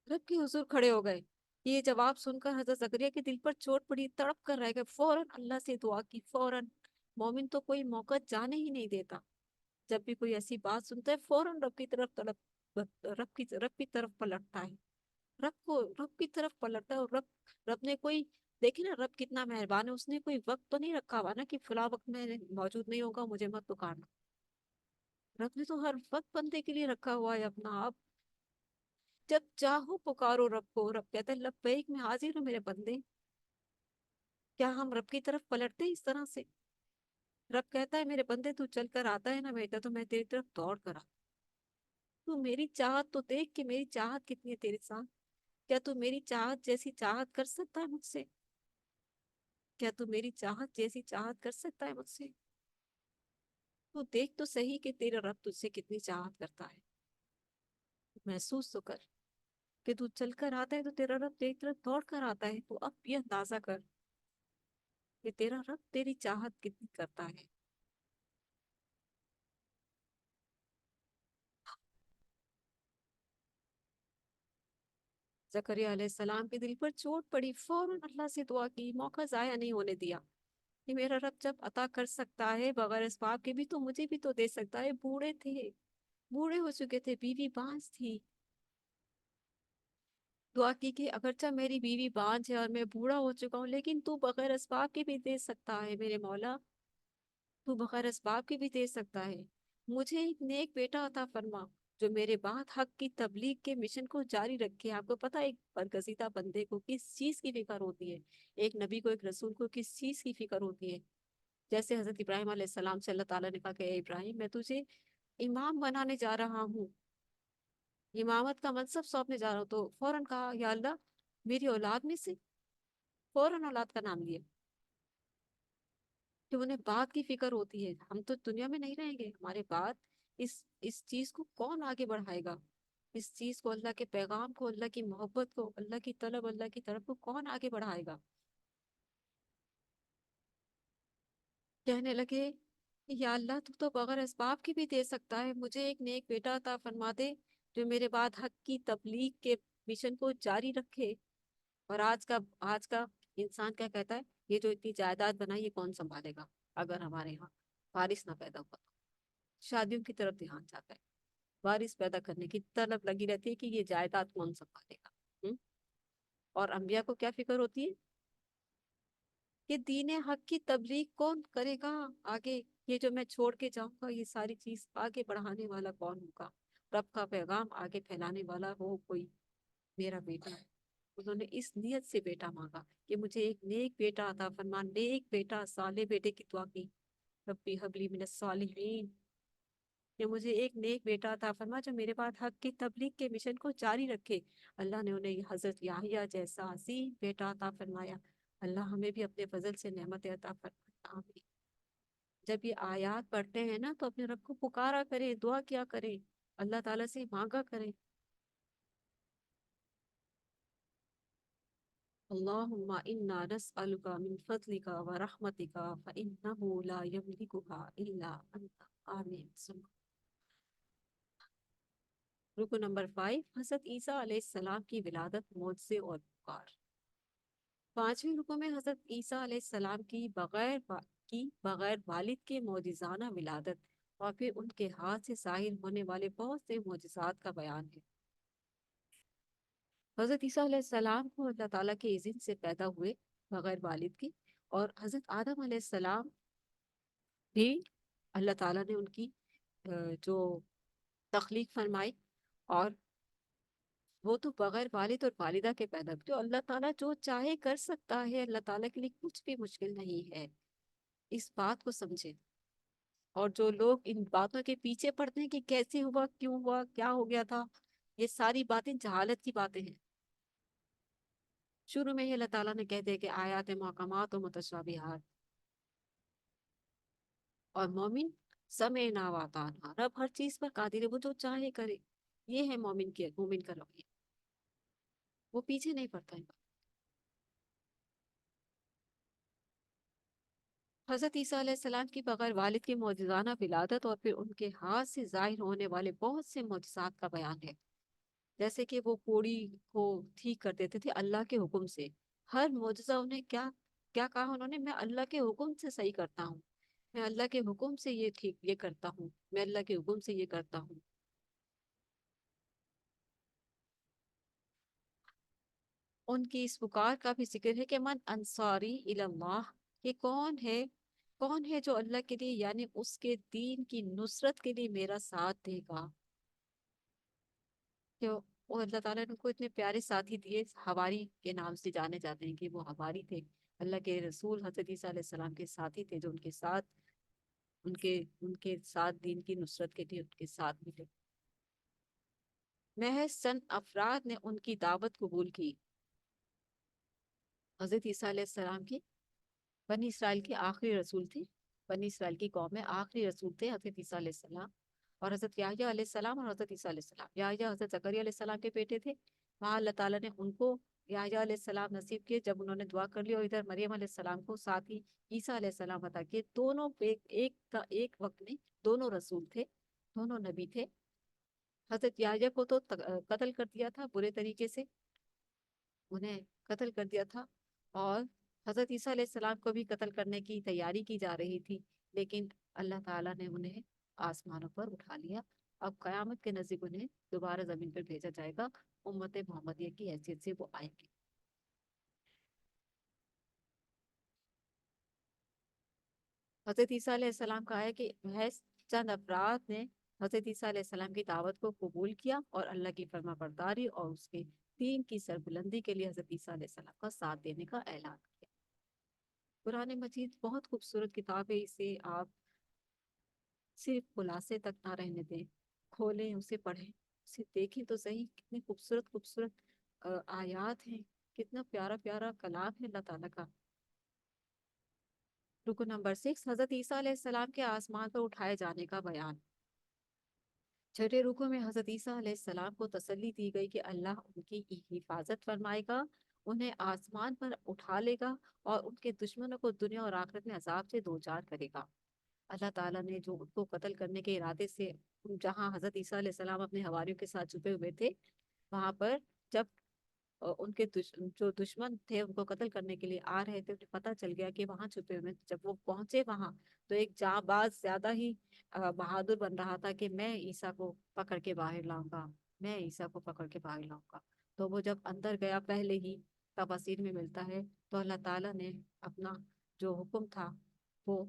رب کے حضور کھڑے ہو گئے. یہ جواب سن کر حضرت زکریا کے دل پر چوٹ پڑی، تڑپ کر رہ گئے. فوراً اللہ سے دعا کی، فوراً. مومن تو کوئی موقع جانے ہی نہیں دیتا، جب بھی کوئی ایسی بات سنتا ہے فوراً رب کی طرف رب کی طرف پلٹتا ہے، رب کی طرف پلٹتا ہے. اور رب نے کوئی، دیکھیں نا رب کتنا مہربان ہے، اس نے کوئی وقت تو نہیں رکھا ہوا نا کہ فلاں وقت میں موجود نہیں ہوگا، مجھے مت پکارنا. رب نے تو ہر وقت بندے کے لیے رکھا ہوا ہے اپنا. آپ جب چاہو پکارو رب کو، رب کہتا ہے لبیک میں حاضر ہوں میرے بندے. کیا ہم رب کی طرف پلٹتے ہیں اس طرح سے؟ رب کہتا ہے میرے بندے تو چل کر آتا ہے نا بیٹا تو میں تیری طرف دوڑ کر آتا. تو میری چاہت تو دیکھ کہ میری چاہت کتنی ہے تیرے ساتھ. کیا تو میری چاہت جیسی چاہت کر سکتا ہے مجھ سے؟ کیا تو میری چاہت جیسی چاہت کر سکتا ہے مجھ سے؟ تو دیکھ تو صحیح کہ تیرا رب تجھ سے کتنی چاہت کرتا ہے. محسوس تو کر کہ تو چل کر آتا ہے تو تیرا رب تیری طرف دوڑ کر آتا ہے. تو اب یہ اندازہ کر کہ تیرا رب تیری چاہت کتنی کرتا ہے. زکریا علیہ السلام کے دل پر چوٹ پڑی، فوراً اللہ سے دعا کی، موقع ضائع نہیں ہونے دیا کہ میرا رب جب عطا کر سکتا ہے بغیر اسباب کے بھی تو مجھے بھی تو دے سکتا ہے. بوڑھے تھے، بوڑھے ہو چکے تھے، بیوی بانجھ تھی. دعا کی کہ اگرچہ میری بیوی بانجھ ہے اور میں بوڑھا ہو چکا ہوں، لیکن تو بغیر اسباب کے بھی دے سکتا ہے میرے مولا، تو بغیر اسباب کے بھی دے سکتا ہے. مجھے ایک نیک بیٹا عطا فرما جو میرے بعد حق کی تبلیغ کے مشن کو جاری رکھے. آپ کو پتا ہے ایک برگزیدہ بندے کو کس چیز کی فکر ہوتی ہے، ایک نبی کو، ایک رسول کو کس چیز کی فکر ہوتی ہے. جیسے حضرت ابراہیم علیہ السلام سے اللہ تعالیٰ نے کہا کہ اے ابراہیم میں تجھے امام بنانے جا رہا ہوں، امامت کا منصب سونپنے جا رہا ہوں. تو فوراً کہا یا اللہ میری اولاد میں سے، فوراً اولاد کا نام لیا کہ انہیں بات کی فکر ہوتی ہے. ہم تو دنیا میں نہیں رہیں گے، ہمارے بعد اس چیز کو کون آگے بڑھائے گا، اس چیز کو، اللہ کے پیغام کو، اللہ کی محبت کو، اللہ کی طلب، اللہ کی طرف کو کون آگے بڑھائے گا. کہنے لگے یا اللہ تو بغیر اسباب کی بھی دے سکتا ہے، مجھے ایک نیک بیٹا عطا فرما دے جو میرے بعد حق کی تبلیغ کے مشن کو جاری رکھے. اور آج کا انسان کیا کہتا ہے، یہ جو اتنی جائیداد بنائی یہ کون سنبھالے گا اگر ہمارے یہاں وارث نہ پیدا ہوا تو. شادیوں کی طرف دھیان جاتا ہے، وارث پیدا کرنے کی طلب لگی رہتی ہے کہ یہ جائیداد کون سنبھالے گا. اور انبیاء کو کیا فکر ہوتی ہے کہ دین حق کی تبلیغ کون کرے گا آگے، یہ جو میں چھوڑ کے جاؤں گا یہ ساری چیز آگے بڑھانے والا کون ہوگا، رب کا پیغام آگے پھیلانے والا ہو کوئی. میرا بیٹا ہے. انہوں نے اس نیت سے بیٹا مانگا کہ مجھے ایک نیک بیٹا عطا فرما، نیک بیٹا، صالح بیٹے کی دعا کی. ربی حبلی من الصالحین. کہ مجھے ایک نیک بیٹا عطا فرما جو میرے بعد حق کی تبلیغ کے مشن کو جاری رکھے۔ اللہ نے انہیں حضرت یحییٰ جیسا عظیم بیٹا عطا فرمایا۔ اللہ ہمیں بھی اپنے فضل سے نعمت عطا فرمائے، آمین۔ جب یہ آیات پڑھتے ہیں نا تو اپنے رب کو پکارا کریں، دعا کیا کریں، اللہ تعالیٰ سے مانگا کریں۔ اللہم انا نسألک من فضلک ورحمتک فإنہ لا یملکها الا انت، آمین۔ رکو نمبر 5، حضرت عیسیٰ علیہ السلام کی ولادت، معجزے اور پکار۔ پانچویں رکو میں حضرت عیسیٰ علیہ السلام کی بغیر والد کے معجزانہ ولادت اور پھر ان کے ہاتھ سے ظاہر ہونے والے بہت سے معجزات کا بیان ہے۔ حضرت عیسیٰ علیہ السلام کو اللہ تعالیٰ کے اذن سے پیدا ہوئے بغیر والد کے، اور حضرت آدم علیہ السلام بھی اللہ تعالیٰ نے ان کی جو تخلیق فرمائی، اور وہ تو بغیر والد اور والدہ کے پیدا ہوئے۔ تو اللہ تعالیٰ جو چاہے کر سکتا ہے، اللہ تعالیٰ کے لیے کچھ بھی مشکل نہیں ہے، اس بات کو سمجھے۔ اور جو لوگ ان باتوں کے پیچھے پڑتے ہیں کہ کیسے ہوا، کیوں ہوا، کیا ہو گیا تھا، یہ ساری باتیں جہالت کی باتیں ہیں۔ شروع میں ہی اللہ تعالیٰ نے کہہ دیا کہ آیات محکمات و متشابہات، اور مومن سمعنا واطعنا، رب ہر چیز پر قادر ہے، وہ جو چاہے کرے۔ یہ ہے مومن کا رویہ، وہ پیچھے نہیں پڑتا ہے۔ حضرت عیسیٰ علیہ السلام کی بغیر والد کی معجزانہ ولادت اور پھر ان کے ہاتھ سے ظاہر ہونے والے بہت سے معجزات کا بیان ہے۔ جیسے کہ وہ کوڑی کو ٹھیک کر دیتے تھے اللہ کے حکم سے۔ ہر معجزہ انہیں کیا کیا کہا انہوں نے؟ میں اللہ کے حکم سے صحیح کرتا ہوں، میں اللہ کے حکم سے یہ کرتا ہوں، میں اللہ کے حکم سے یہ کرتا ہوں۔ ان کی اس پکار کا بھی ذکر ہے کہ من انصاری اللہ، یہ کون ہے جو اللہ کے لیے یعنی اس کے دین کی نصرت کے لیے میرا ساتھ دے گا۔ کہ وہ اللہ تعالیٰ نے ان کو اتنے پیارے ساتھی دیے، حواری کے نام سے جانے جاتے ہیں کہ وہ حواری تھے، اللہ کے رسول حضرت عیسیٰ علیہ السلام کے ساتھی تھے، جو ان کے ساتھ دین کی نصرت کے لیے ان کے ساتھ ملے۔ محض چند افراد نے ان کی دعوت قبول کی۔ حضرت عیسیٰ علیہ السلام کی بنی اسرائیل کے آخری رسول تھے، بنی اسرائیل کی قوم میں آخری رسول تھے حضرت عیسیٰ علیہ السلام، اور حضرت یحییٰ علیہ السلام اور حضرت عیسیٰ علیہ السلام۔ یحییٰ حضرت زکریا علیہ السلام کے بیٹے تھے، وہاں اللہ تعالیٰ نے ان کو یحییٰ علیہ السلام نصیب کیے جب انہوں نے دعا کر لی، اور ادھر مریم علیہ السلام کو ساتھ ہی عیسیٰ علیہ السلام عطا کیے۔ دونوں ایک وقت میں دونوں رسول تھے، دونوں نبی تھے۔ حضرت یحییٰ کو تو قتل کر دیا تھا برے طریقے سے، انہیں قتل کر دیا تھا، اور حضرت عیسیٰ علیہ السلام کو بھی قتل کرنے کی تیاری کی جا رہی تھی، لیکن اللہ تعالیٰ نے انہیں آسمانوں پر اٹھا لیا۔ اب قیامت کے نزدیک انہیں دوبارہ زمین پر بھیجا جائے گا، امت محمدیہ کی حیثیت سے وہ آئیں گے۔ حضرت عیسیٰ علیہ السلام کا ہے کہ محض چند افراد نے حضرت عیسیٰ علیہ السلام کی دعوت کو قبول کیا اور اللہ کی فرما برداری اور اس کے دین کی سربلندی کے لیے حضرت عیسیٰ علیہ السلام کا ساتھ دینے کا اعلان کیا۔ قرآن مجید بہت خوبصورت کتاب ہے، اسے آپ صرف خلاصے تک نہ رہنے دیں، کھولیں، اسے پڑھیں، اسے دیکھیں تو صحیح، کتنی خوبصورت خوبصورت آیات ہیں، کتنا پیارا پیارا کلام ہے اللہ تعالیٰ کا۔ رکو نمبر 6، حضرت عیسیٰ علیہ السلام کے آسمان پر اٹھائے جانے کا بیان۔ چھٹے رکو میں حضرت عیسیٰ علیہ السلام کو تسلی دی گئی کہ اللہ ان کی حفاظت فرمائے گا، انہیں آسمان پر اٹھا لے گا، اور ان کے دشمنوں کو دنیا اور آخرت میں عذاب سے دوچار کرے گا۔ اللہ تعالیٰ نے جو ان کو قتل کرنے کے ارادے سے، جہاں حضرت عیسیٰ علیہ السلام اپنے حواریوں کے ساتھ چھپے ہوئے تھے، وہاں پر جب ان کے جو دشمن تھے ان کو قتل کرنے کے لیے آ رہے تھے، انہیں پتہ چل گیا کہ وہاں چھپے ہوئے ہیں۔ جب وہ پہنچے وہاں تو ایک جاں باز زیادہ ہی بہادر بن رہا تھا کہ میں عیسیٰ کو پکڑ کے باہر لاؤں گا، میں عیسیٰ کو پکڑ کے باہر لاؤں گا۔ تو وہ جب اندر گیا، پہلے ہی تفاسیر میں ملتا ہے، تو اللہ تعالیٰ نے اپنا جو حکم تھا وہ